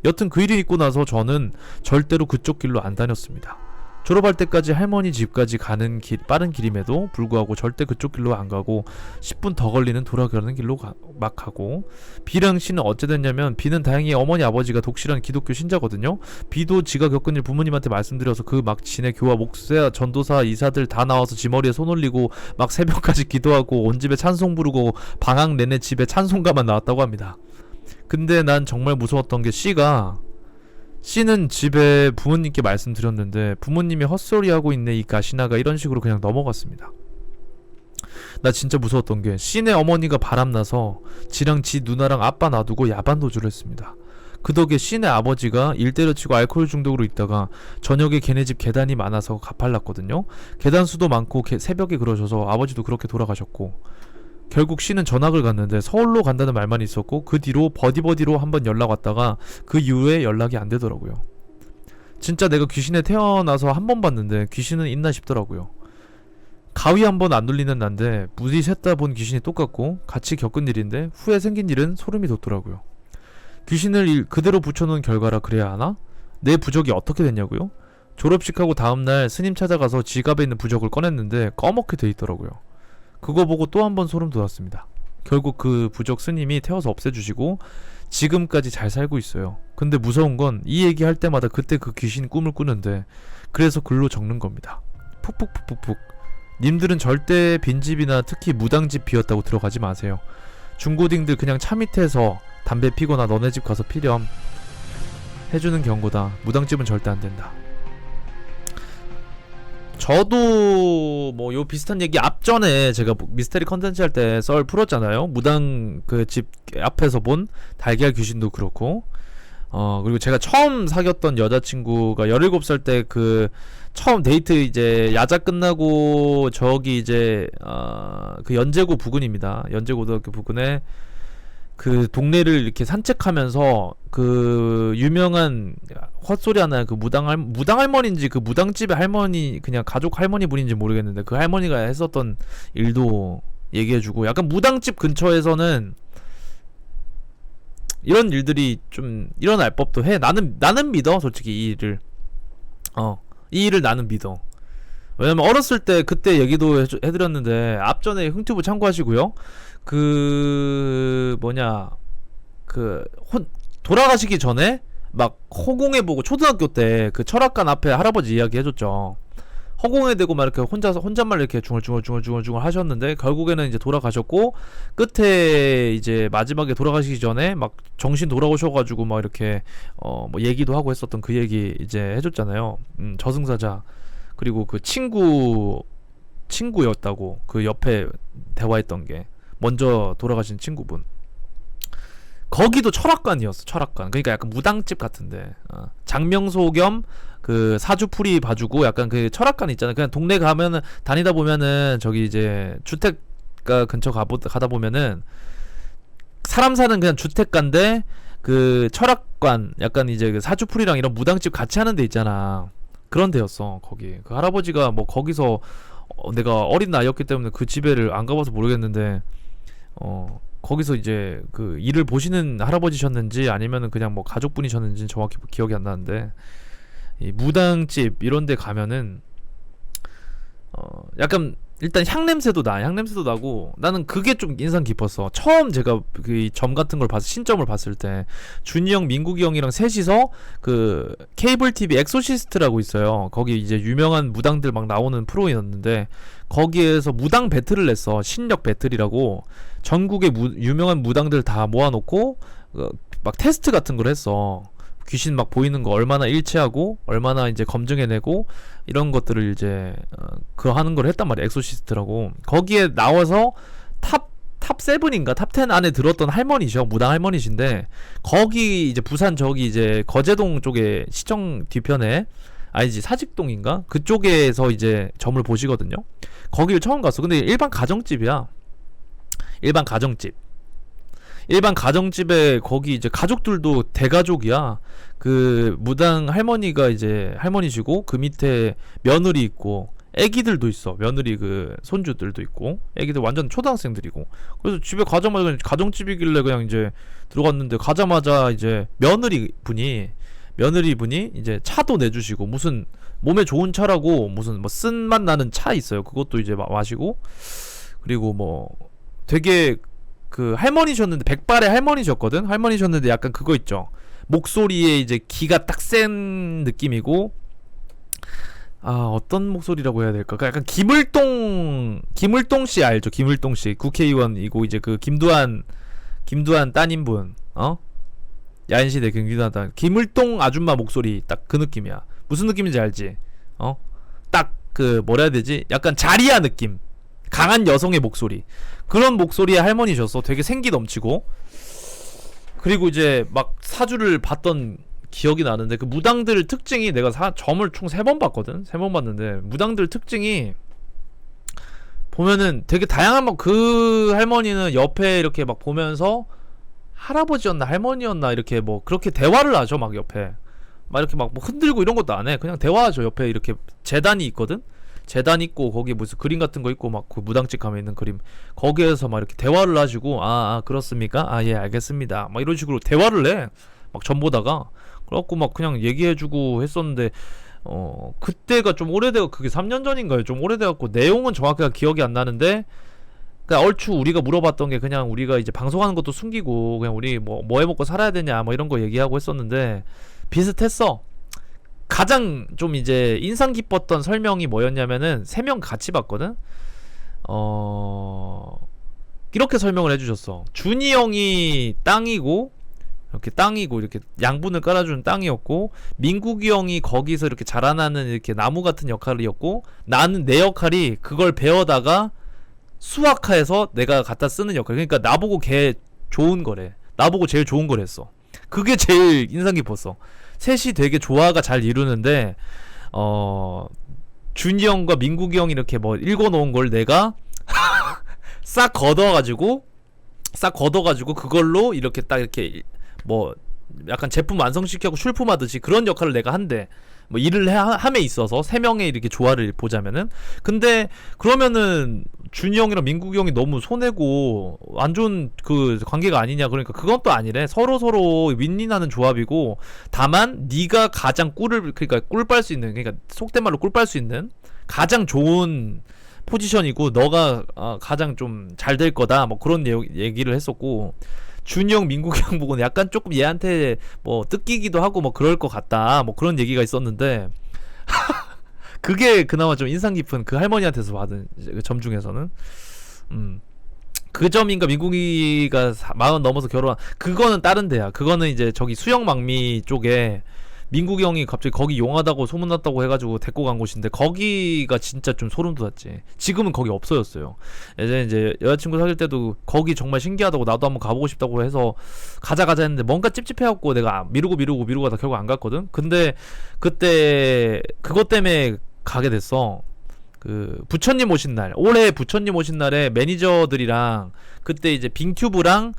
여튼 그 일이 있고 나서 저는 절대로 그쪽 길로 안 다녔습니다. 졸업할 때까지 할머니 집까지 가는 빠른 길임에도 불구하고 절대 그쪽 길로 안 가고 10분 더 걸리는 돌아가는 길로 막 가고, B랑 C는 어째 됐냐면 B는 다행히 어머니 아버지가 독실한 기독교 신자거든요. B도 지가 겪은 일 부모님한테 말씀드려서 그 막 지네 교화 목사 전도사 이사들 다 나와서 지 머리에 손 올리고 막 새벽까지 기도하고 온 집에 찬송 부르고 방학 내내 집에 찬송가만 나왔다고 합니다. 근데 난 정말 무서웠던 게 C는 집에 부모님께 말씀드렸는데 부모님이 헛소리하고 있네 이 가시나가 이런 식으로 그냥 넘어갔습니다. 나 진짜 무서웠던 게 C네 어머니가 바람나서 지랑 지 누나랑 아빠 놔두고 야반 도주를 했습니다. 그 덕에 C네 아버지가 일 때려치고 알코올 중독으로 있다가 저녁에 걔네 집 계단이 많아서 가팔랐거든요. 계단 수도 많고 새벽에 그러셔서 아버지도 그렇게 돌아가셨고, 결국 C는 전학을 갔는데 서울로 간다는 말만 있었고 그 뒤로 버디버디로 한번 연락 왔다가 그 이후에 연락이 안 되더라고요. 진짜 내가 귀신에 태어나서 한 번 봤는데 귀신은 있나 싶더라고요. 가위 한 번 안 눌리는 난데 무디 셋 다 본 귀신이 똑같고 같이 겪은 일인데 후에 생긴 일은 소름이 돋더라고요. 귀신을 그대로 붙여놓은 결과라 그래야 하나? 내 부적이 어떻게 됐냐고요? 졸업식하고 다음날 스님 찾아가서 지갑에 있는 부적을 꺼냈는데 꺼멓게 돼 있더라고요. 그거 보고 또 한 번 소름 돋았습니다. 결국 그 부적 스님이 태워서 없애주시고 지금까지 잘 살고 있어요. 근데 무서운 건 이 얘기 할 때마다 그때 그 귀신 꿈을 꾸는데 그래서 글로 적는 겁니다. 푹푹푹푹푹. 님들은 절대 빈집이나 특히 무당집 비었다고 들어가지 마세요. 중고딩들 그냥 차 밑에서 담배 피거나 너네 집 가서 피렴 해주는 경고다. 무당집은 절대 안 된다. 저도 뭐 요 비슷한 얘기 앞전에 제가 미스테리 컨텐츠 할 때 썰 풀었잖아요. 무당 그 집 앞에서 본 달걀 귀신도 그렇고, 그리고 제가 처음 사귀었던 여자친구가 17살 때 그 처음 데이트 이제 야자 끝나고 저기 이제 그 연제고 부근입니다. 연제고등학교 부근에 그 동네를 이렇게 산책하면서 그 유명한 헛소리 하나 그 무당 할머니인지 그 무당집의 할머니 그냥 가족 할머니 분인지 모르겠는데 그 할머니가 했었던 일도 얘기해주고, 약간 무당집 근처에서는 이런 일들이 좀 일어날 법도 해. 나는 믿어 솔직히 이 일을. 이 일을 나는 믿어. 왜냐면 어렸을 때 그때 얘기도 해드렸는데 앞전에 흥튜브 참고하시고요. 그 뭐냐 그 돌아가시기 전에 막 허공해보고 초등학교 때 그 철학관 앞에 할아버지 이야기 해줬죠. 허공에 대고 막 이렇게 혼잣말 이렇게 중얼중얼 하셨는데 결국에는 이제 돌아가셨고, 끝에 이제 마지막에 돌아가시기 전에 막 정신 돌아오셔가지고 막 이렇게 뭐 얘기도 하고 했었던 그 얘기 이제 해줬잖아요. 저승사자. 그리고 그 친구였다고 그 옆에 대화했던 게 먼저 돌아가신 친구분. 거기도 철학관이었어. 철학관. 그러니까 약간 무당집 같은데 장명소 겸 그 사주풀이 봐주고 약간 그 철학관 있잖아. 그냥 동네 가면은 다니다 보면은 저기 이제 주택가 근처 가다 보면은 사람 사는 그냥 주택가인데 그 철학관 약간 이제 그 사주풀이랑 이런 무당집 같이 하는 데 있잖아. 그런 데였어. 거기 그 할아버지가 뭐 거기서 내가 어린 나이였기 때문에 그 집에를 안 가봐서 모르겠는데 거기서 이제 그 일을 보시는 할아버지셨는지 아니면은 그냥 뭐 가족분이셨는지 정확히 기억이 안 나는데, 이 무당집 이런 데 가면은 약간 일단 향냄새도 나고 나는 그게 좀 인상 깊었어. 처음 제가 그 점 같은 걸 신점을 봤을 때 준이 형, 민국이 형이랑 셋이서 그 케이블 TV 엑소시스트라고 있어요. 거기 이제 유명한 무당들 막 나오는 프로였는데 거기에서 무당 배틀을 냈어. 신력 배틀이라고 전국의 유명한 무당들 다 모아놓고 막 테스트 같은 걸 했어. 귀신 막 보이는 거 얼마나 일치하고 얼마나 이제 검증해내고 이런 것들을 이제 그 하는 걸 했단 말이야. 엑소시스트라고. 거기에 나와서 탑 7인가 탑 10 안에 들었던 할머니셔. 무당 할머니신데 거기 이제 부산 저기 이제 거제동 쪽에 시청 뒤편에 아니지 사직동인가 그쪽에서 이제 점을 보시거든요. 거기를 처음 갔어. 근데 일반 가정집이야. 일반 가정집에 거기 이제 가족들도 대가족이야. 그 무당 할머니가 이제 할머니시고 그 밑에 며느리 있고 애기들도 있어. 며느리 그 손주들도 있고 애기들 완전 초등학생들이고. 그래서 집에 가자마자 그냥 가정집이길래 그냥 이제 들어갔는데 가자마자 이제 며느리분이 이제 차도 내주시고 무슨 몸에 좋은 차라고 무슨 뭐 쓴맛 나는 차 있어요. 그것도 이제 마시고, 그리고 뭐 되게 그 할머니셨는데 백발의 할머니셨거든. 할머니셨는데 약간 그거 있죠. 목소리에 이제 기가 딱 센 느낌이고, 어떤 목소리라고 해야 될까? 약간 김을동 씨 알죠? 김을동 씨 국회의원이고 이제 그 김두한 따님분 야인시대 김두한 따님 김을동 아줌마 목소리 딱 그 느낌이야. 무슨 느낌인지 알지? 딱 그 뭐라 해야 되지? 약간 자리야 느낌. 강한 여성의 목소리. 그런 목소리의 할머니셨어. 되게 생기 넘치고. 그리고 이제 막 사주를 봤던 기억이 나는데 그 무당들 특징이 내가 점을 총 3번 봤거든. 3번 봤는데 무당들 특징이 보면은 되게 다양한 그 할머니는 옆에 이렇게 막 보면서 할아버지였나 할머니였나 이렇게 뭐 그렇게 대화를 하죠. 막 옆에 막 이렇게 막 뭐 흔들고 이런 것도 안 해. 그냥 대화하죠. 옆에 이렇게 재단이 있거든. 재단 있고 거기 무슨 그림 같은 거 있고 막 그 무당집 가면 있는 그림 거기에서 막 이렇게 대화를 하시고 그렇습니까? 예 알겠습니다. 막 이런 식으로 대화를 해. 막 전보다가 그래갖고 막 그냥 얘기해주고 했었는데 그때가 좀 오래돼가 그게 3년 전인가요? 좀 오래돼갖고 내용은 정확하게 기억이 안 나는데 그러니까 얼추 우리가 물어봤던 게 그냥 우리가 이제 방송하는 것도 숨기고 그냥 우리 뭐 해먹고 살아야 되냐 뭐 이런 거 얘기하고 했었는데 비슷했어. 가장 좀 이제 인상 깊었던 설명이 뭐였냐면은 3명 같이 봤거든. 이렇게 설명을 해주셨어. 준이 형이 땅이고 이렇게 양분을 깔아주는 땅이었고 민국이 형이 거기서 이렇게 자라나는 이렇게 나무 같은 역할이었고 나는 내 역할이 그걸 베어다가 수확해서 내가 갖다 쓰는 역할. 그러니까 나보고 걔 좋은 거래. 나보고 제일 좋은 거랬어. 그게 제일 인상 깊었어. 셋이 되게 조화가 잘 이루는데 준이 형과 민국이 형이 이렇게 뭐 읽어놓은 걸 내가 싹 걷어가지고 그걸로 이렇게 딱 이렇게 뭐 약간 제품 완성시켜고 출품하듯이 그런 역할을 내가 한대. 뭐 일을 함에 있어서 3명의 이렇게 조화를 보자면은 근데 그러면은 준이 형이랑 민국이 형이 너무 손해고 안 좋은 그 관계가 아니냐. 그러니까 그건 또 아니래. 서로 윈윈하는 조합이고 다만 네가 가장 그러니까 꿀 빨 수 있는, 그러니까 속된 말로 꿀 빨 수 있는 가장 좋은 포지션이고 너가 가장 좀 잘 될 거다 뭐 그런 얘기를 했었고 준이 형, 민국이 형 보고는 약간 조금 얘한테 뭐 뜯기기도 하고 뭐 그럴 것 같다 뭐 그런 얘기가 있었는데 그게 그나마 좀 인상 깊은 그 할머니한테서 받은 점 중에서는 그 점인가. 민국이가 40 넘어서 결혼한 그거는 다른 데야. 그거는 이제 저기 수영망미 쪽에 민국이 형이 갑자기 거기 용하다고 소문났다고 해가지고 데리고 간 곳인데 거기가 진짜 좀 소름 돋았지. 지금은 거기 없어졌어요. 예전에 이제 여자친구 사귈 때도 거기 정말 신기하다고 나도 한번 가보고 싶다고 해서 가자 했는데 뭔가 찝찝해갖고 내가 미루고 하다 결국 안 갔거든. 근데 그때 그것 때문에 가게 됐어. 그 부처님 오신 날, 올해 부처님 오신 날에 매니저들이랑 그때 이제 빙튜브랑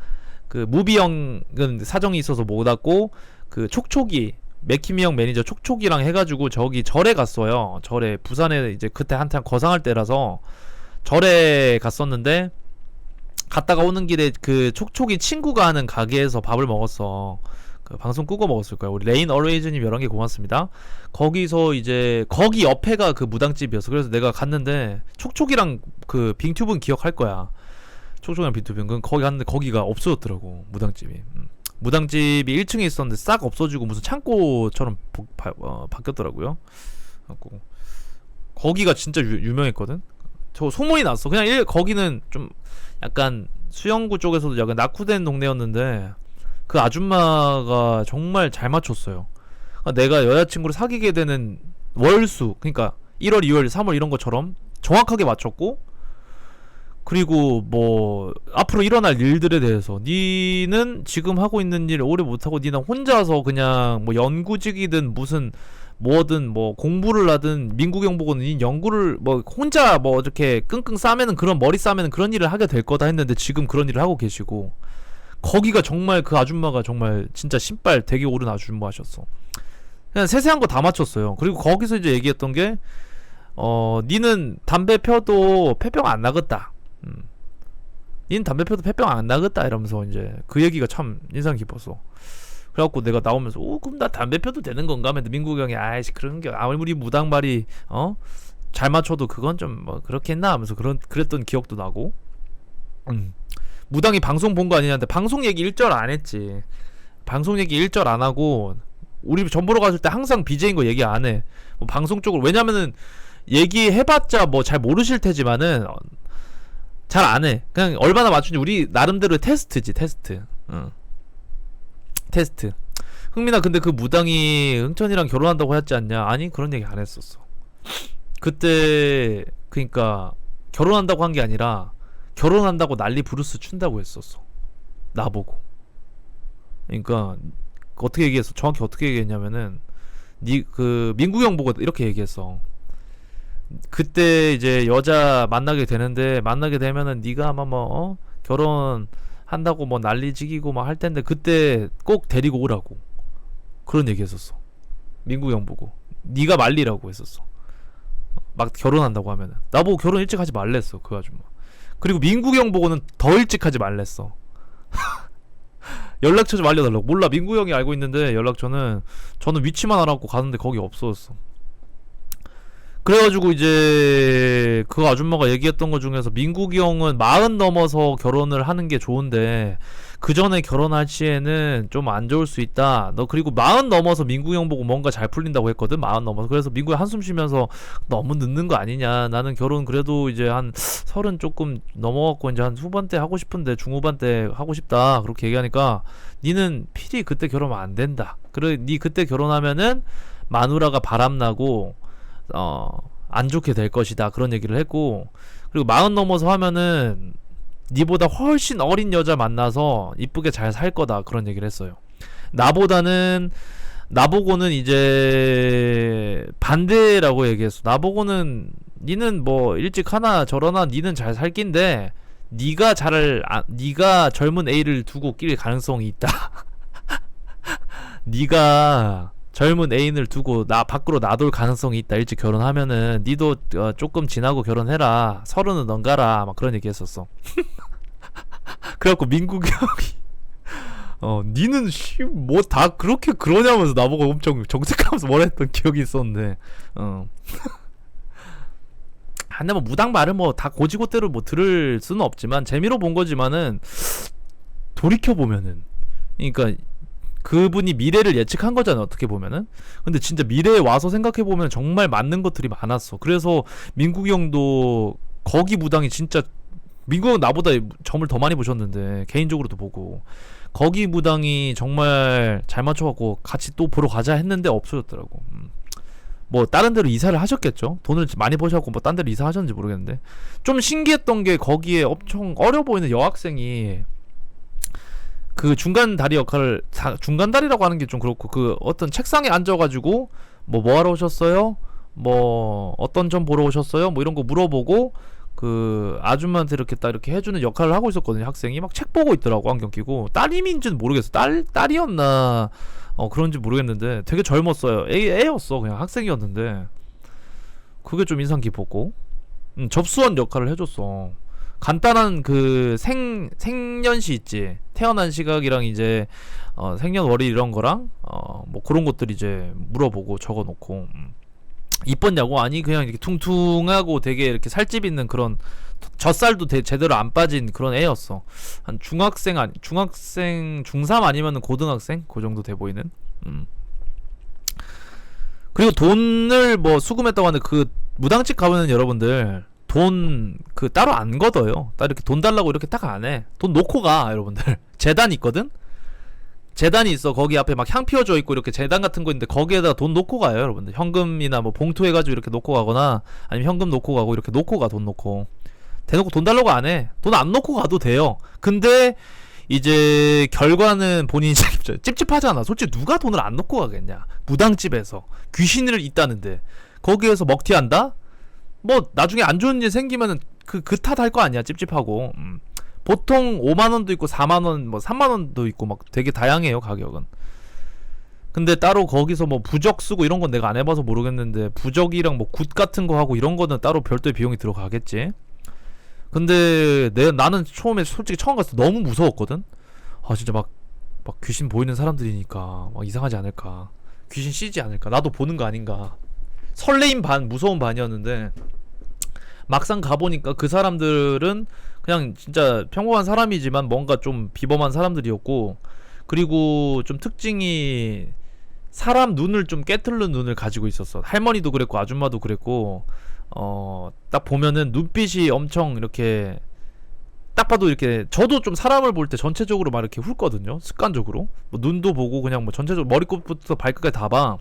그 무비 형은 사정이 있어서 못 왔고 그 촉촉이 맥키미 형 매니저 촉촉이랑 해가지고 저기 절에 갔어요. 절에 부산에 이제 그때 한참 거상할 때라서 절에 갔었는데 갔다가 오는 길에 그 촉촉이 친구가 하는 가게에서 밥을 먹었어. 그 방송 끄고 먹었을 거야. 우리 레인 얼웨이즈님 11개 고맙습니다. 거기서 이제 거기 옆에가 그 무당집이었어. 그래서 내가 갔는데 촉촉이랑 그 빙튜브는 기억할 거야. 촉촉이랑 빙튜브는 거기 갔는데 거기가 없어졌더라고 무당집이. 무당집이 1층에 있었는데 싹 없어지고 무슨 창고처럼 바뀌었더라고요. 거기가 진짜 유명했거든. 저 소문이 났어. 그냥 거기는 좀 약간 수영구 쪽에서도 약간 낙후된 동네였는데 그 아줌마가 정말 잘 맞췄어요. 그러니까 내가 여자친구를 사귀게 되는 월수, 그러니까 1월, 2월, 3월 이런 것처럼 정확하게 맞췄고, 그리고 뭐 앞으로 일어날 일들에 대해서 니는 지금 하고 있는 일 오래 못하고 니는 혼자서 그냥 뭐 연구직이든 무슨 뭐든 뭐 공부를 하든 민국이 형 보고는 니 연구를 뭐 혼자 뭐 이렇게 끙끙 싸매는 그런 머리 싸매는 그런 일을 하게 될 거다 했는데 지금 그런 일을 하고 계시고 거기가 정말 그 아줌마가 정말 진짜 신발 되게 오른 아줌마셨어. 그냥 세세한 거 다 맞췄어요. 그리고 거기서 이제 얘기했던 게 니는 담배 펴도 폐병 안 나겠다. 니는 담배 펴도 폐병 안 나겠다 이러면서 이제 그 얘기가 참 인상 깊었어. 그래갖고 내가 나오면서 그럼 나 담배 펴도 되는 건가 하면 민국이 형이 아이씨 그런 게 아무리 무당말이 잘 맞춰도 그건 좀 뭐 그렇겠나 하면서 그랬던 기억도 나고. 무당이 방송 본 거 아니냐는데 방송 얘기 1절 안 했지. 방송 얘기 1절 안 하고 우리 전 보러 갔을 때 항상 BJ인 거 얘기 안 해. 뭐 방송 쪽으로 왜냐면은 얘기해봤자 뭐 잘 모르실 테지만은 잘 안 해. 그냥 얼마나 맞추는지 우리 나름대로 테스트지 테스트. 테스트. 흥민아 근데 그 무당이 흥천이랑 결혼한다고 했지 않냐? 아니 그런 얘기 안 했었어. 그때 그니까 결혼한다고 한 게 아니라 결혼한다고 난리 부르스 춘다고 했었어. 나보고. 그러니까 어떻게 얘기했어? 정확히 어떻게 얘기했냐면은 그 민국이 형 보고 이렇게 얘기했어. 그때 이제 여자 만나게 되는데 만나게 되면은 네가 아마 뭐 결혼한다고 뭐 난리지기고 막 할 텐데 그때 꼭 데리고 오라고 그런 얘기했었어. 민국이 형 보고 네가 말리라고 했었어. 막 결혼한다고 하면은 나보고 결혼 일찍 하지 말랬어 그 아줌마. 그리고 민국이 형 보고는 더 일찍 하지 말랬어. 연락처 좀 알려달라고. 몰라, 민국이 형이 알고 있는데 연락처는 저는 위치만 알아갖고 가는데 거기 없어졌어. 그래가지고 이제 그 아줌마가 얘기했던 것 중에서 민국이 형은 40 넘어서 결혼을 하는 게 좋은데 그 전에 결혼할 시에는 좀 안 좋을 수 있다. 너 그리고 40 넘어서 민국이 형 보고 뭔가 잘 풀린다고 했거든. 40 넘어서. 그래서 민국이 한숨 쉬면서 너무 늦는 거 아니냐. 나는 결혼 그래도 이제 한 30 조금 넘어갖고 이제 한 후반 때 하고 싶은데 중후반 때 하고 싶다. 그렇게 얘기하니까 니는 필히 그때 결혼하면 안 된다. 그래, 니 그때 결혼하면은 마누라가 바람나고 안 좋게 될 것이다. 그런 얘기를 했고, 그리고 40 넘어서 하면은 니보다 훨씬 어린 여자 만나서 이쁘게 잘 살 거다. 그런 얘기를 했어요. 나보고는 이제 반대라고 얘기했어. 나보고는 니는 뭐 일찍 하나 저러나 니는 잘 살 낀데 니가 젊은 A를 두고 낄 가능성이 있다. 니가 젊은 애인을 두고 나 밖으로 놔둘 가능성이 있다. 일찍 결혼하면은 니도 조금 지나고 결혼해라. 30은 넘가라. 막 그런 얘기 했었어. 그래갖고 민국이 형이 니는 뭐 다 그렇게 그러냐면서 나보고 엄청 정색하면서 뭐라 했던 기억이 있었는데 근데 뭐 무당 말을 뭐 다 고지고대로 뭐 들을 수는 없지만 재미로 본 거지만은 돌이켜보면은 그러니까 그분이 미래를 예측한 거잖아, 어떻게 보면은. 근데 진짜 미래에 와서 생각해보면 정말 맞는 것들이 많았어. 그래서 민국이 형도 거기 무당이 진짜, 민국이 형 나보다 점을 더 많이 보셨는데 개인적으로도 보고 거기 무당이 정말 잘 맞춰갖고 같이 또 보러 가자 했는데 없어졌더라고. 뭐 다른 데로 이사를 하셨겠죠. 돈을 많이 버셔갖고 뭐 딴 데로 이사하셨는지 모르겠는데 좀 신기했던 게 거기에 엄청 어려 보이는 여학생이 그 중간 다리 역할을, 중간 다리라고 하는 게 좀 그렇고, 그 어떤 책상에 앉아가지고 뭐 하러 오셨어요? 뭐 어떤 점 보러 오셨어요? 뭐 이런 거 물어보고 그 아줌마한테 이렇게 딱 이렇게 해주는 역할을 하고 있었거든요. 학생이 막 책 보고 있더라고, 안경 끼고. 딸임인지는 모르겠어. 딸이었나 그런지 모르겠는데 되게 젊었어요. 애였어. 그냥 학생이었는데 그게 좀 인상 깊었고, 접수원 역할을 해줬어. 간단한 그 생년시 있지. 태어난 시각이랑 이제 생년월일 이런 거랑 뭐 그런 것들 이제 물어보고 적어놓고 이뻤냐고? 아니 그냥 이렇게 퉁퉁하고 되게 이렇게 살집 있는 그런, 젖살도 제대로 안 빠진 그런 애였어. 한 중학생 중3 아니면은 고등학생 그 정도 돼 보이는. 그리고 돈을 뭐 수금했다고 하는데 그 무당집 가보면 여러분들 돈 그 따로 안 걷어요. 따로 이렇게 돈 달라고 이렇게 딱 안 해. 돈 놓고 가, 여러분들. 재단 있거든? 재단이 있어. 거기 앞에 막 향 피워져 있고 이렇게 재단 같은 거 있는데 거기에다 돈 놓고 가요, 여러분들. 현금이나 뭐 봉투 해가지고 이렇게 놓고 가거나 아니면 현금 놓고 가고 이렇게 놓고 가, 돈 놓고. 대놓고 돈 달라고 안 해. 돈 안 놓고 가도 돼요. 근데 이제 결과는 본인이 찝찝하잖아. 솔직히 누가 돈을 안 놓고 가겠냐. 무당집에서 귀신을 있다는데 거기에서 먹튀한다? 뭐 나중에 안 좋은 일 생기면은 그 탓 할 거 아니야. 찝찝하고. 보통 5만원도 있고 4만원 뭐 3만원도 있고 막 되게 다양해요, 가격은. 근데 따로 거기서 뭐 부적 쓰고 이런 건 내가 안 해봐서 모르겠는데 부적이랑 뭐 굿 같은 거 하고 이런 거는 따로 별도의 비용이 들어가겠지. 근데 나는 처음에 솔직히 처음 갔을 때 너무 무서웠거든. 아 진짜 막 귀신 보이는 사람들이니까 막 이상하지 않을까, 귀신 씌지 않을까, 나도 보는 거 아닌가, 설레임 반 무서운 반이었는데 막상 가보니까 그 사람들은 그냥 진짜 평범한 사람이지만 뭔가 좀 비범한 사람들이었고, 그리고 좀 특징이 사람 눈을 좀 깨트는 눈을 가지고 있었어. 할머니도 그랬고 아줌마도 그랬고, 딱 보면은 눈빛이 엄청 이렇게 딱 봐도 이렇게, 저도 좀 사람을 볼 때 전체적으로 막 이렇게 훑거든요, 습관적으로. 뭐 눈도 보고 그냥 뭐 전체적으로 머리끝부터 발끝까지 다 봐.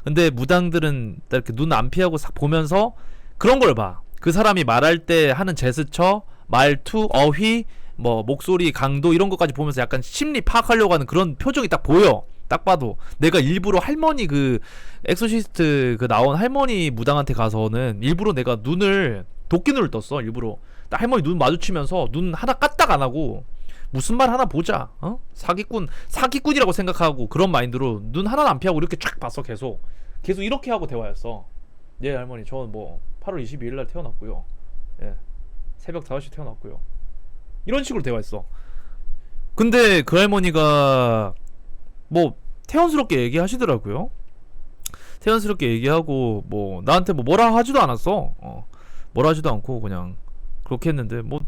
근데 무당들은 딱 이렇게 눈 안 피하고 싹 보면서 그런 걸 봐. 그 사람이 말할 때 하는 제스처, 말투, 어휘, 뭐 목소리 강도 이런 것까지 보면서 약간 심리 파악하려고 하는 그런 표정이 딱 보여. 딱 봐도. 내가 일부러 할머니 그 엑소시스트 그 나온 할머니 무당한테 가서는 일부러 내가 눈을 도끼눈을 떴어. 일부러 딱 할머니 눈 마주치면서 눈 하나 까딱 안 하고 무슨 말 하나 보자, 사기꾼이라고 생각하고 그런 마인드로 눈 하나 안 피하고 이렇게 쫙 봤어. 계속 이렇게 하고 대화였어. 예 할머니, 저는 뭐 8월 22일 날 태어났고요. 예. 새벽 5시 태어났고요. 이런 식으로 대화했어. 근데 그 할머니가 뭐 태연스럽게 얘기하시더라고요. 태연스럽게 얘기하고 뭐 나한테 뭐 뭐라 하지도 않았어. 뭐라 하지도 않고 그냥 그렇게 했는데 뭐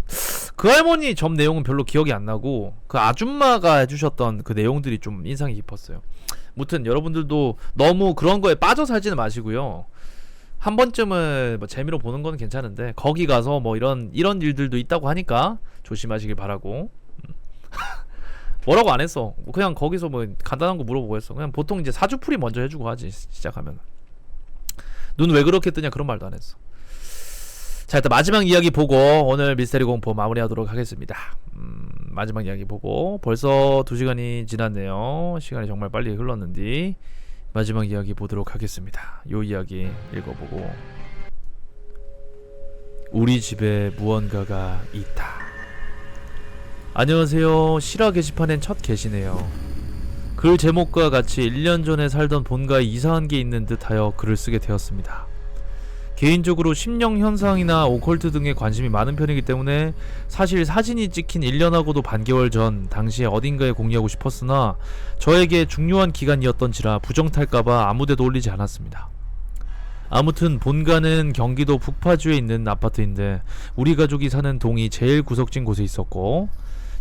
그 할머니 점 내용은 별로 기억이 안 나고 그 아줌마가 해주셨던 그 내용들이 좀 인상이 깊었어요. 무튼 여러분들도 너무 그런 거에 빠져 살지는 마시고요. 한 번쯤은 뭐 재미로 보는 건 괜찮은데 거기 가서 뭐 이런 일들도 있다고 하니까 조심하시길 바라고. 뭐라고 안 했어. 그냥 거기서 뭐 간단한 거 물어보고 했어. 그냥 보통 이제 사주풀이 먼저 해주고 하지 시작하면. 눈 왜 그렇게 뜨냐 그런 말도 안 했어. 자, 일단 마지막 이야기 보고 오늘 미스테리 공포 마무리하도록 하겠습니다. 마지막 이야기 보고 벌써 2시간이 지났네요. 시간이 정말 빨리 흘렀는데 마지막 이야기 보도록 하겠습니다. 요 이야기 읽어보고. 우리 집에 무언가가 있다. 안녕하세요. 실화 게시판엔 첫 게시네요. 글 제목과 같이 1년 전에 살던 본가에 이상한 게 있는 듯하여 글을 쓰게 되었습니다. 개인적으로 심령 현상이나 오컬트 등에 관심이 많은 편이기 때문에 사실 사진이 찍힌 1년하고도 반개월 전 당시에 어딘가에 공유하고 싶었으나 저에게 중요한 기간이었던지라 부정탈까봐 아무데도 올리지 않았습니다. 아무튼 본가는 경기도 북파주에 있는 아파트인데 우리 가족이 사는 동이 제일 구석진 곳에 있었고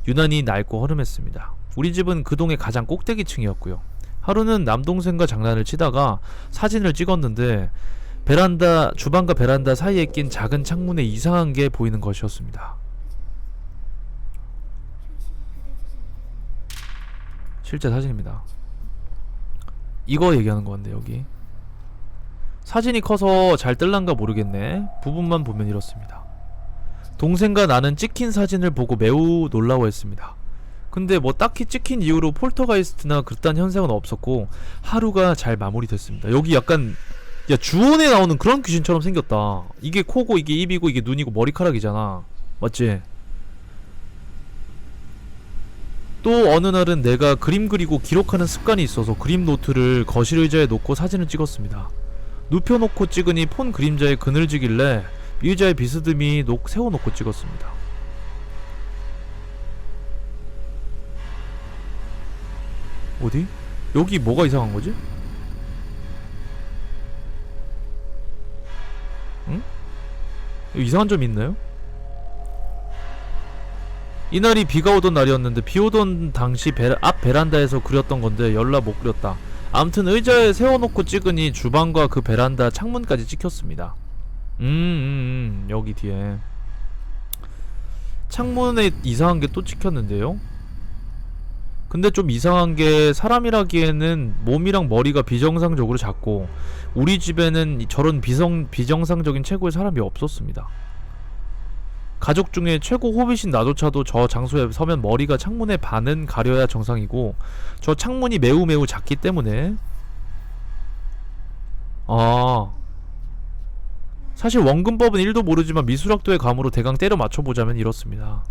유난히 낡고 허름했습니다. 우리 집은 그 동의 가장 꼭대기층이었고요. 하루는 남동생과 장난을 치다가 사진을 찍었는데 주방과 베란다 사이에 낀 작은 창문에 이상한 게 보이는 것이었습니다. 실제 사진입니다. 이거 얘기하는 건데 여기 사진이 커서 잘 뜰란가 모르겠네. 부분만 보면 이렇습니다. 동생과 나는 찍힌 사진을 보고 매우 놀라워했습니다. 근데 뭐 딱히 찍힌 이후로 폴터가이스트나 그딴 현상은 없었고 하루가 잘 마무리됐습니다. 여기 약간 야 주원에 나오는 그런 귀신처럼 생겼다. 이게 코고 이게 입이고 이게 눈이고 머리카락이잖아. 맞지? 또 어느 날은 내가 그림 그리고 기록하는 습관이 있어서 그림 노트를 거실 의자에 놓고 사진을 찍었습니다. 눕혀놓고 찍으니 폰 그림자에 그늘지길래 의자에 비스듬히 세워놓고 찍었습니다. 어디? 여기 뭐가 이상한 거지? 응? 여기 이상한 점이 있나요? 이날이 비가 오던 날이었는데 비 오던 당시 앞 베란다에서 그렸던 건데 열나 못 그렸다. 아무튼 의자에 세워놓고 찍으니 주방과 그 베란다 창문까지 찍혔습니다. 여기 뒤에 창문에 이상한 게 또 찍혔는데요. 근데 좀 이상한 게 사람이라기에는 몸이랑 머리가 비정상적으로 작고 우리 집에는 저런 비정상적인 체구의 사람이 없었습니다. 가족 중에 최고 호빗인 나조차도 저 장소에 서면 머리가 창문의 반은 가려야 정상이고 저 창문이 매우 작기 때문에 사실 원근법은 1도 모르지만 미술학도의 감으로 대강 때려 맞춰보자면 이렇습니다.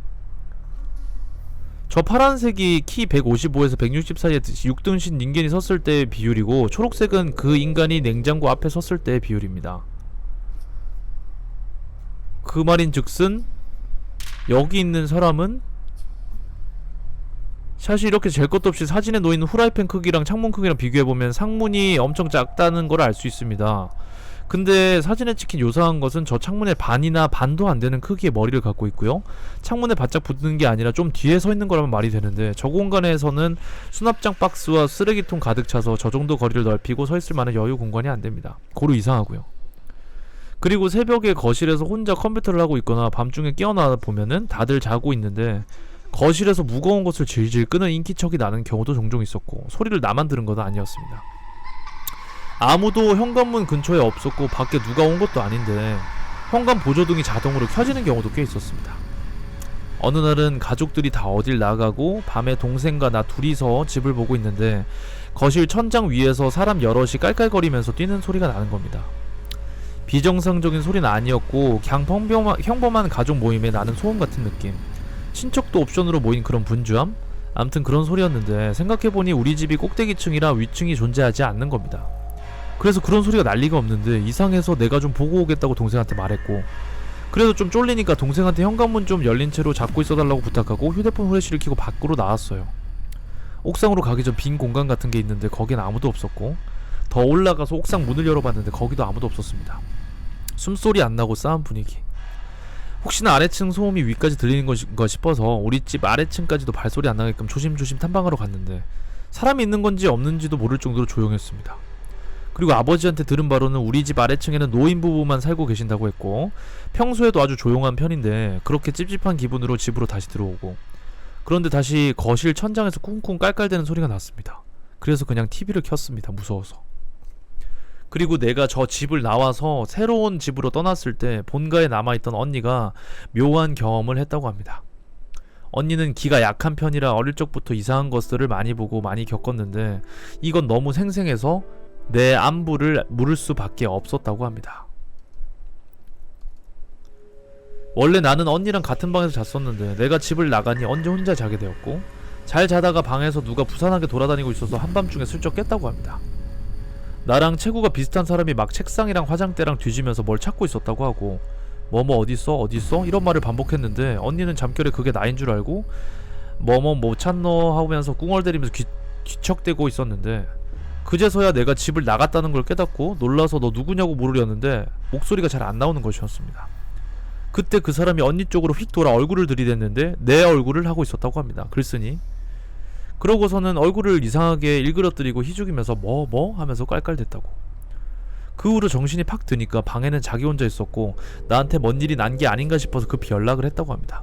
저 파란색이 키 155에서 160 사이에 6등신 인간이 섰을 때의 비율이고 초록색은 그 인간이 냉장고 앞에 섰을 때의 비율입니다. 그 말인즉슨 여기 있는 사람은 사실 이렇게 잴 것도 없이 사진에 놓이는 후라이팬 크기랑 창문 크기랑 비교해보면 상문이 엄청 작다는 걸 알 수 있습니다. 근데 사진에 찍힌 요상한 것은 저 창문의 반이나 반도 안 되는 크기의 머리를 갖고 있고요. 창문에 바짝 붙는 게 아니라 좀 뒤에 서 있는 거라면 말이 되는데 저 공간에서는 수납장 박스와 쓰레기통 가득 차서 저 정도 거리를 넓히고 서 있을 만한 여유 공간이 안 됩니다. 고루 이상하고요. 그리고 새벽에 거실에서 혼자 컴퓨터를 하고 있거나 밤중에 깨어나 보면은 다들 자고 있는데 거실에서 무거운 것을 질질 끄는 인기척이 나는 경우도 종종 있었고 소리를 나만 들은 건 아니었습니다. 아무도 현관문 근처에 없었고 밖에 누가 온 것도 아닌데 현관 보조등이 자동으로 켜지는 경우도 꽤 있었습니다. 어느 날은 가족들이 다 어딜 나가고 밤에 동생과 나 둘이서 집을 보고 있는데 거실 천장 위에서 사람 여럿이 깔깔거리면서 뛰는 소리가 나는 겁니다. 비정상적인 소리는 아니었고 그냥 평범한 가족 모임에 나는 소음 같은 느낌. 친척도 옵션으로 모인 그런 분주함? 암튼 그런 소리였는데 생각해보니 우리 집이 꼭대기층이라 위층이 존재하지 않는 겁니다. 그래서 그런 소리가 날 리가 없는데 이상해서 내가 좀 보고 오겠다고 동생한테 말했고, 그래서 좀 쫄리니까 동생한테 현관문 좀 열린 채로 잡고 있어달라고 부탁하고 휴대폰 후레쉬를 켜고 밖으로 나왔어요. 옥상으로 가기 전 빈 공간 같은 게 있는데 거긴 아무도 없었고, 더 올라가서 옥상 문을 열어봤는데 거기도 아무도 없었습니다. 숨소리 안 나고 싸한 분위기. 혹시나 아래층 소음이 위까지 들리는 건가 싶어서 우리 집 아래층까지도 발소리 안 나게끔 조심조심 탐방하러 갔는데 사람이 있는 건지 없는지도 모를 정도로 조용했습니다. 그리고 아버지한테 들은 바로는 우리 집 아래층에는 노인 부부만 살고 계신다고 했고, 평소에도 아주 조용한 편인데 그렇게 찝찝한 기분으로 집으로 다시 들어오고, 그런데 다시 거실 천장에서 쿵쿵 깔깔대는 소리가 났습니다. 그래서 그냥 TV를 켰습니다. 무서워서. 그리고 내가 저 집을 나와서 새로운 집으로 떠났을 때 본가에 남아있던 언니가 묘한 경험을 했다고 합니다. 언니는 기가 약한 편이라 어릴 적부터 이상한 것들을 많이 보고 많이 겪었는데 이건 너무 생생해서 내 안부를 물을 수밖에 없었다고 합니다. 원래 나는 언니랑 같은 방에서 잤었는데 내가 집을 나가니 언니 혼자 자게 되었고, 잘 자다가 방에서 누가 부산하게 돌아다니고 있어서 한밤중에 슬쩍 깼다고 합니다. 나랑 체구가 비슷한 사람이 막 책상이랑 화장대랑 뒤지면서 뭘 찾고 있었다고 하고, 뭐뭐 어딨어 어딨어 이런 말을 반복했는데 언니는 잠결에 그게 나인 줄 알고 뭐뭐 뭐 찾노 하면서 꿍얼대리면서 뒤척대고 있었는데, 그제서야 내가 집을 나갔다는 걸 깨닫고 놀라서 너 누구냐고 물으려는데 목소리가 잘 안 나오는 것이었습니다. 그때 그 사람이 언니 쪽으로 휙 돌아 얼굴을 들이댔는데 내 얼굴을 하고 있었다고 합니다. 글쓰니 그러고서는 얼굴을 이상하게 일그러뜨리고 희죽이면서 뭐 하면서 깔깔댔다고. 그 후로 정신이 팍 드니까 방에는 자기 혼자 있었고 나한테 뭔 일이 난 게 아닌가 싶어서 급히 연락을 했다고 합니다.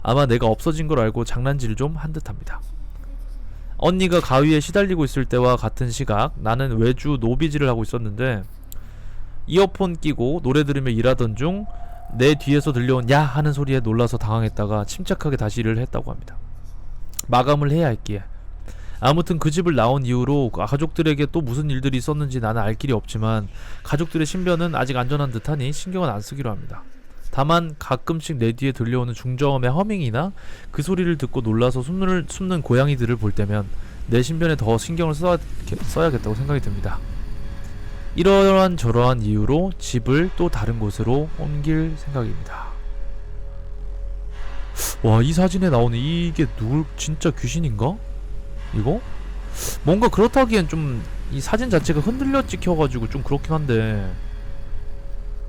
아마 내가 없어진 걸 알고 장난질 좀 한 듯합니다. 언니가 가위에 시달리고 있을 때와 같은 시각 나는 외주 노비질을 하고 있었는데 이어폰 끼고 노래 들으며 일하던 중 내 뒤에서 들려온 야 하는 소리에 놀라서 당황했다가 침착하게 다시 일을 했다고 합니다. 마감을 해야 했기에. 아무튼 그 집을 나온 이후로 가족들에게 또 무슨 일들이 있었는지 나는 알 길이 없지만 가족들의 신변은 아직 안전한 듯하니 신경은 안 쓰기로 합니다. 다만 가끔씩 내 뒤에 들려오는 중저음의 허밍이나 그 소리를 듣고 놀라서 숨는 고양이들을 볼 때면 내 신변에 더 신경을 써야겠다고 생각이 듭니다. 이러한 저러한 이유로 집을 또 다른 곳으로 옮길 생각입니다. 와, 이 사진에 나오는 이게 진짜 귀신인가? 이거? 뭔가 그렇다기엔 좀 이 사진 자체가 흔들려 찍혀가지고 좀 그렇긴 한데,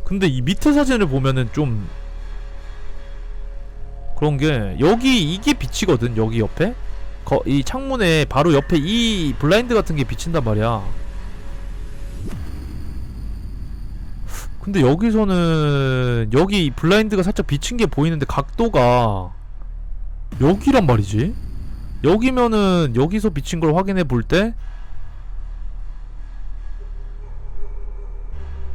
근데 이 밑에 사진을 보면은 좀 그런게 여기 이게 비치거든. 여기 옆에 이 창문에 바로 옆에 이 블라인드 같은게 비친단 말이야. 근데 여기서는 여기 블라인드가 살짝 비친게 보이는데 각도가 여기란 말이지. 여기면은 여기서 비친 걸 확인해 볼 때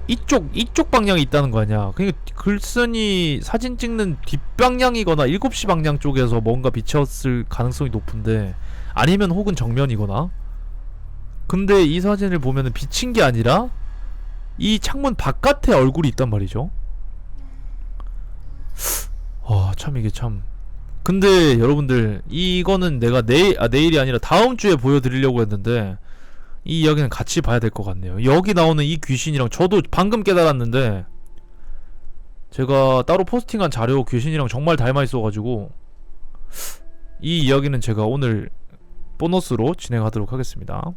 이쪽 방향이 있다는 거 아니야. 그러니까 글쓴이 사진 찍는 뒷방향이거나 7시 방향 쪽에서 뭔가 비쳤을 가능성이 높은데, 아니면 혹은 정면이거나. 근데 이 사진을 보면은 비친 게 아니라 이 창문 바깥에 얼굴이 있단 말이죠. 참 이게 참. 근데 여러분들 이거는 내가 내일이 아니라 다음 주에 보여드리려고 했는데 이 이야기는 같이 봐야 될 것 같네요. 여기 나오는 이 귀신이랑 저도 방금 깨달았는데, 제가 따로 포스팅한 자료 귀신이랑 정말 닮아 있어가지고 이 이야기는 제가 오늘 보너스로 진행하도록 하겠습니다.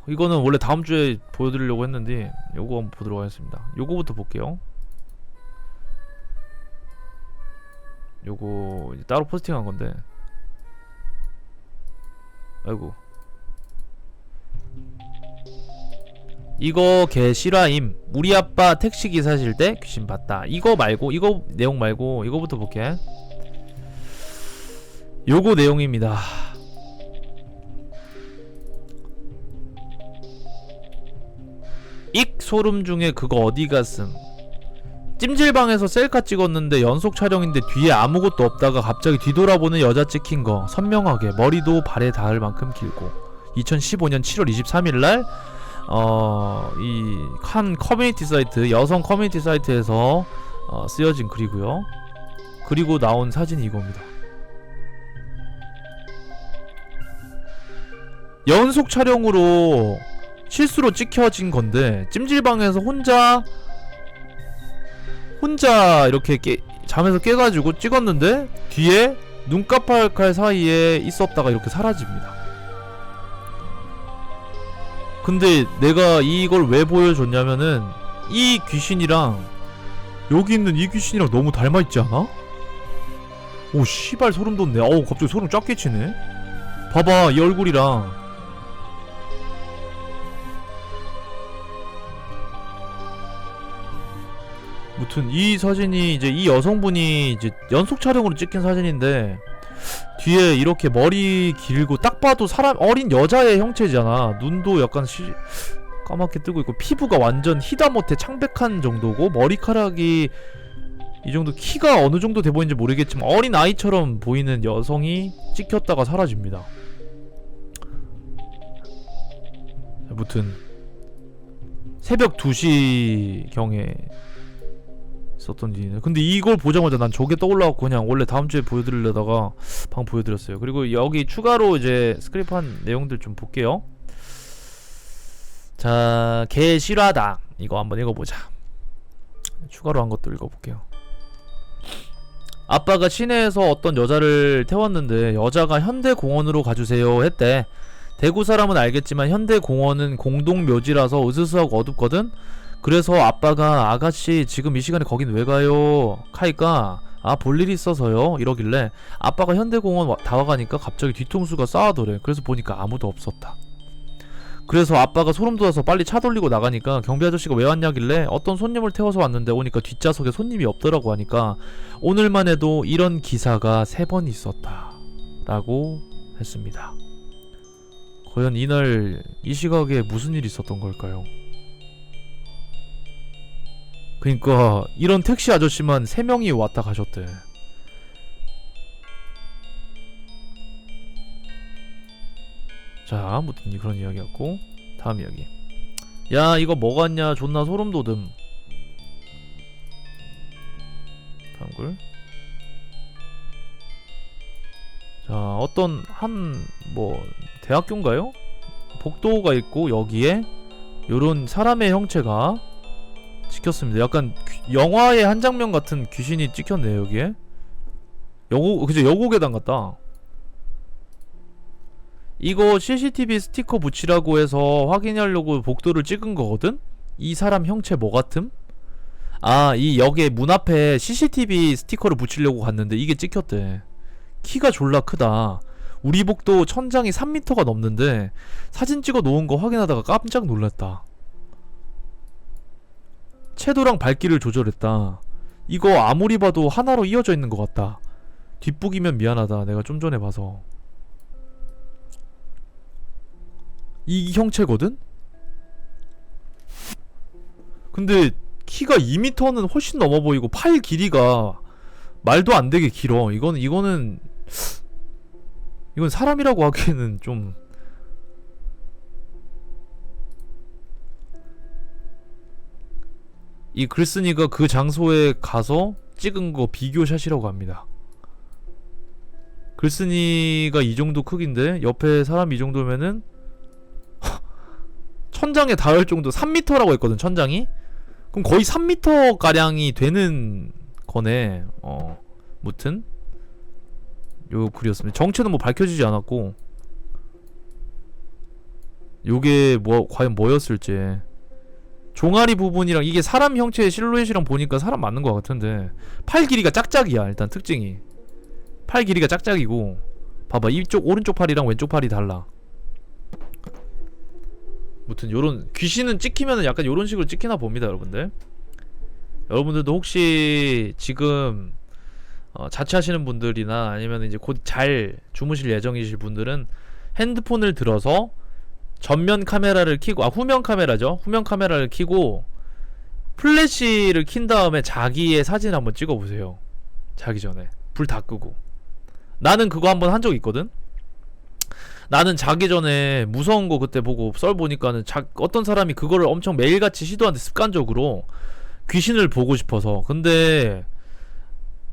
이거는 원래 다음 주에 보여드리려고 했는데 요거 한번 보도록 하겠습니다. 요거부터 볼게요. 요거 이제 따로 포스팅한 건데, 아이고 이거 개 실화임. 우리 아빠 택시기사실 때 귀신 봤다. 이거 말고, 이거 내용 말고 이거부터 볼게. 요거 내용입니다. 익 소름 중에 그거 어디 갔음. 찜질방에서 셀카 찍었는데 연속 촬영인데 뒤에 아무것도 없다가 갑자기 뒤돌아보는 여자 찍힌 거. 선명하게 머리도 발에 닿을 만큼 길고. 2015년 7월 23일날 이 한 커뮤니티 사이트, 여성 커뮤니티 사이트에서 쓰여진 글이고요. 그리고 나온 사진이 이겁니다. 연속 촬영으로 실수로 찍혀진 건데 찜질방에서 혼자 이렇게 잠에서 깨가지고 찍었는데 뒤에 눈 깜빡할 사이에 있었다가 이렇게 사라집니다. 근데 내가 이걸 왜 보여줬냐면은 이 귀신이랑 여기 있는 이 귀신이랑 너무 닮아있지 않아? 오 씨발 소름 돋네. 어우 갑자기 소름 쫙 끼치네. 봐봐 이 얼굴이랑. 무튼 이 사진이 이제 이 여성분이 이제 연속 촬영으로 찍힌 사진인데 뒤에 이렇게 머리 길고 딱 봐도 사람 어린 여자의 형체잖아. 눈도 약간 까맣게 뜨고 있고 피부가 완전 히다못해 창백한 정도고 머리카락이 이 정도 키가 어느 정도 돼 보이는지 모르겠지만 어린 아이처럼 보이는 여성이 찍혔다가 사라집니다. 아무튼 새벽 2시경에 있었던 일이네. 근데 이걸 보자마자 난 저게 떠올라갖고 그냥 원래 다음주에 보여드리려다가 방금 보여드렸어요. 그리고 여기 추가로 이제 스크립한 내용들 좀 볼게요. 자, 개 실화다. 이거 한번 읽어보자. 추가로 한 것도 읽어볼게요. 아빠가 시내에서 어떤 여자를 태웠는데 여자가 현대공원으로 가주세요 했대. 대구 사람은 알겠지만 현대공원은 공동묘지라서 으스스하고 어둡거든? 그래서 아빠가 아가씨 지금 이 시간에 거긴 왜 가요? 카이까 아 볼일이 있어서요 이러길래 아빠가 현대공원 다 와가니까 갑자기 뒤통수가 싸하더래. 그래서 보니까 아무도 없었다. 그래서 아빠가 소름 돋아서 빨리 차 돌리고 나가니까 경비 아저씨가 왜 왔냐길래 어떤 손님을 태워서 왔는데 오니까 뒷좌석에 손님이 없더라고 하니까 오늘만 해도 이런 기사가 3번 있었다 라고 했습니다. 과연 이날 이 시각에 무슨 일이 있었던 걸까요? 그니까 이런 택시 아저씨만 3명이 왔다 가셨대. 자 아무튼 그런 이야기였고 다음 이야기. 야 이거 뭐 같냐 존나 소름 돋음. 다음 글. 자 어떤 한 뭐 대학교인가요? 복도가 있고 여기에 요런 사람의 형체가 찍혔습니다. 약간 영화의 한 장면 같은 귀신이 찍혔네요 여기에. 그죠 여고괴담 같다. 이거 CCTV 스티커 붙이라고 해서 확인하려고 복도를 찍은 거거든? 이 사람 형체 뭐 같음? 아, 이 역의 문 앞에 CCTV 스티커를 붙이려고 갔는데 이게 찍혔대. 키가 졸라 크다. 우리 복도 천장이 3m가 넘는데 사진 찍어 놓은 거 확인하다가 깜짝 놀랐다. 채도랑 밝기를 조절했다. 이거 아무리 봐도 하나로 이어져 있는 것 같다. 뒷북이면 미안하다. 내가 좀 전에 봐서. 이 형체거든? 근데 키가 2m는 훨씬 넘어 보이고 팔 길이가 말도 안 되게 길어. 이건 사람이라고 하기에는 좀 이 글쓴이가 그 장소에 가서 찍은 거 비교샷이라고 합니다. 글쓴이가 이 정도 크기인데 옆에 사람이 이 정도면은 천장에 닿을 정도 3m라고 했거든 천장이? 그럼 거의 3m 가량이 되는 거네. 무튼 요 글이었습니다. 정체는 뭐 밝혀지지 않았고 요게 뭐 과연 뭐였을지. 종아리 부분이랑 이게 사람 형체의 실루엣이랑 보니까 사람 맞는 것 같은데 팔 길이가 짝짝이야. 일단 특징이 팔 길이가 짝짝이고 봐봐 이쪽 오른쪽 팔이랑 왼쪽 팔이 달라. 무튼 요런 귀신은 찍히면은 약간 요런 식으로 찍히나 봅니다 여러분들. 여러분들도 혹시 지금 자취하시는 분들이나 아니면 이제 곧 잘 주무실 예정이실 분들은 핸드폰을 들어서 전면 카메라를 켜고 후면 카메라죠. 후면 카메라를 켜고 플래시를 킨 다음에 자기의 사진을 한번 찍어보세요. 자기 전에 불 다 끄고. 나는 그거 한번 한 적 있거든. 나는 자기 전에 무서운 거 그때 보고 썰 보니까는 어떤 사람이 그거를 엄청 매일같이 시도하는데 습관적으로 귀신을 보고 싶어서. 근데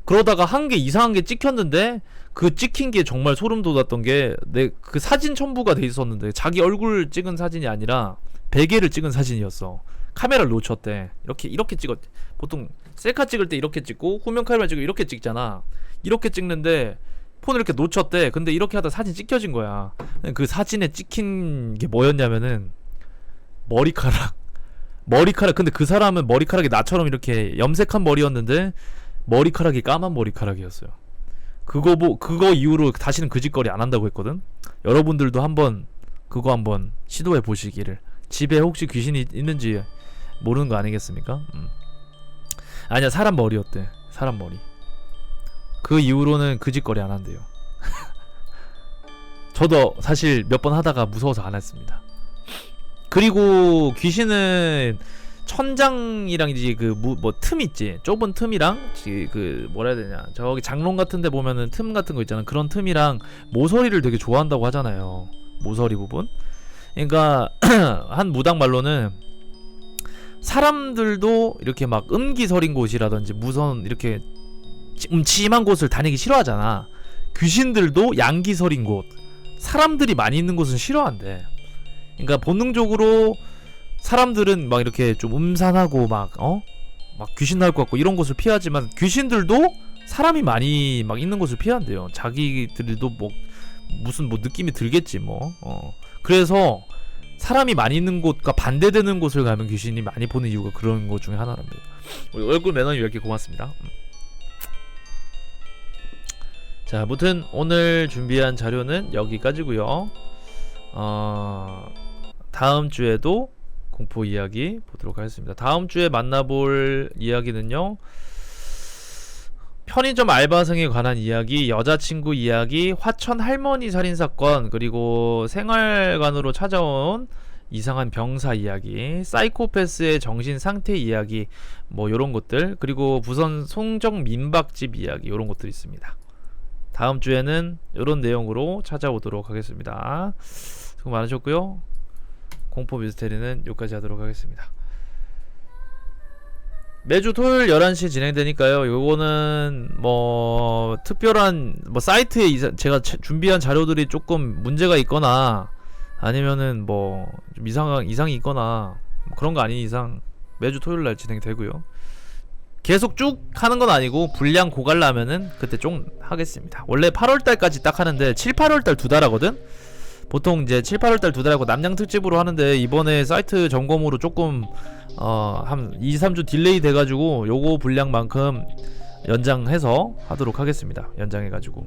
그러다가 한 게 이상한 게 찍혔는데 그 찍힌 게 정말 소름 돋았던 게 내 그 사진 첨부가 돼 있었는데 자기 얼굴 찍은 사진이 아니라 베개를 찍은 사진이었어. 카메라를 놓쳤대. 이렇게 찍었. 보통 셀카 찍을 때 이렇게 찍고 후면 카메라 찍고 이렇게 찍잖아. 이렇게 찍는데 폰을 이렇게 놓쳤대. 근데 이렇게 하다 사진 찍혀진 거야. 그 사진에 찍힌 게 뭐였냐면은 머리카락. 근데 그 사람은 머리카락이 나처럼 이렇게 염색한 머리였는데 머리카락이 까만 머리카락이었어요. 그거 이후로 다시는 그 짓거리 안 한다고 했거든. 여러분들도 그거 한번 시도해 보시기를. 집에 혹시 귀신이 있는지 모르는 거 아니겠습니까? 아니야, 사람 머리였대. 사람 머리. 그 이후로는 그 짓거리 안 한대요. 저도 사실 몇 번 하다가 무서워서 안 했습니다. 그리고 귀신은 천장이랑 이제 틈 있지, 좁은 틈이랑 뭐라 해야 되냐, 저기 장롱 같은데 보면은 틈 같은 거 있잖아. 그런 틈이랑 모서리를 되게 좋아한다고 하잖아요. 모서리 부분. 그러니까 한 무당 말로는 사람들도 이렇게 막 음기서린 곳이라든지 무선 이렇게 음침한 곳을 다니기 싫어하잖아. 귀신들도 양기서린 곳, 사람들이 많이 있는 곳은 싫어한대. 그러니까 본능적으로 사람들은 막 이렇게 좀 음산하고 막 귀신 나올 것 같고 이런 곳을 피하지만 귀신들도 사람이 많이 막 있는 곳을 피한대요. 자기들도 무슨 느낌이 들겠지 그래서 사람이 많이 있는 곳과 반대되는 곳을 가면 귀신이 많이 보는 이유가 그런 것 중에 하나랍니다. 우리 얼굴 매너님 이렇게 고맙습니다. 자, 아무튼 오늘 준비한 자료는 여기까지고요. 다음 주에도 공포 이야기 보도록 하겠습니다. 다음 주에 만나볼 이야기는요, 편의점 알바생에 관한 이야기, 여자친구 이야기, 화천 할머니 살인사건, 그리고 생활관으로 찾아온 이상한 병사 이야기, 사이코패스의 정신 상태 이야기, 요런 것들, 그리고 부산 송정 민박집 이야기, 요런 것들이 있습니다. 다음 주에는 요런 내용으로 찾아오도록 하겠습니다. 수고 많으셨고요. 공포 미스테리는 여기까지 하도록 하겠습니다. 매주 토요일 11시 진행되니까요. 요거는 특별한 사이트에 제가 준비한 자료들이 조금 문제가 있거나 아니면은 좀 이상이 있거나 그런 거 아닌 이상 매주 토요일 날 진행되고요. 계속 쭉 하는 건 아니고 분량 고갈라면은 그때 좀 하겠습니다. 원래 8월달까지 딱 하는데 7, 8월달 2달 하거든? 보통 이제 7, 8월달 2달 하고 남양 특집으로 하는데 이번에 사이트 점검으로 조금 한 2, 3주 딜레이 돼가지고 요거 분량만큼 연장해서 하도록 하겠습니다. 연장해가지고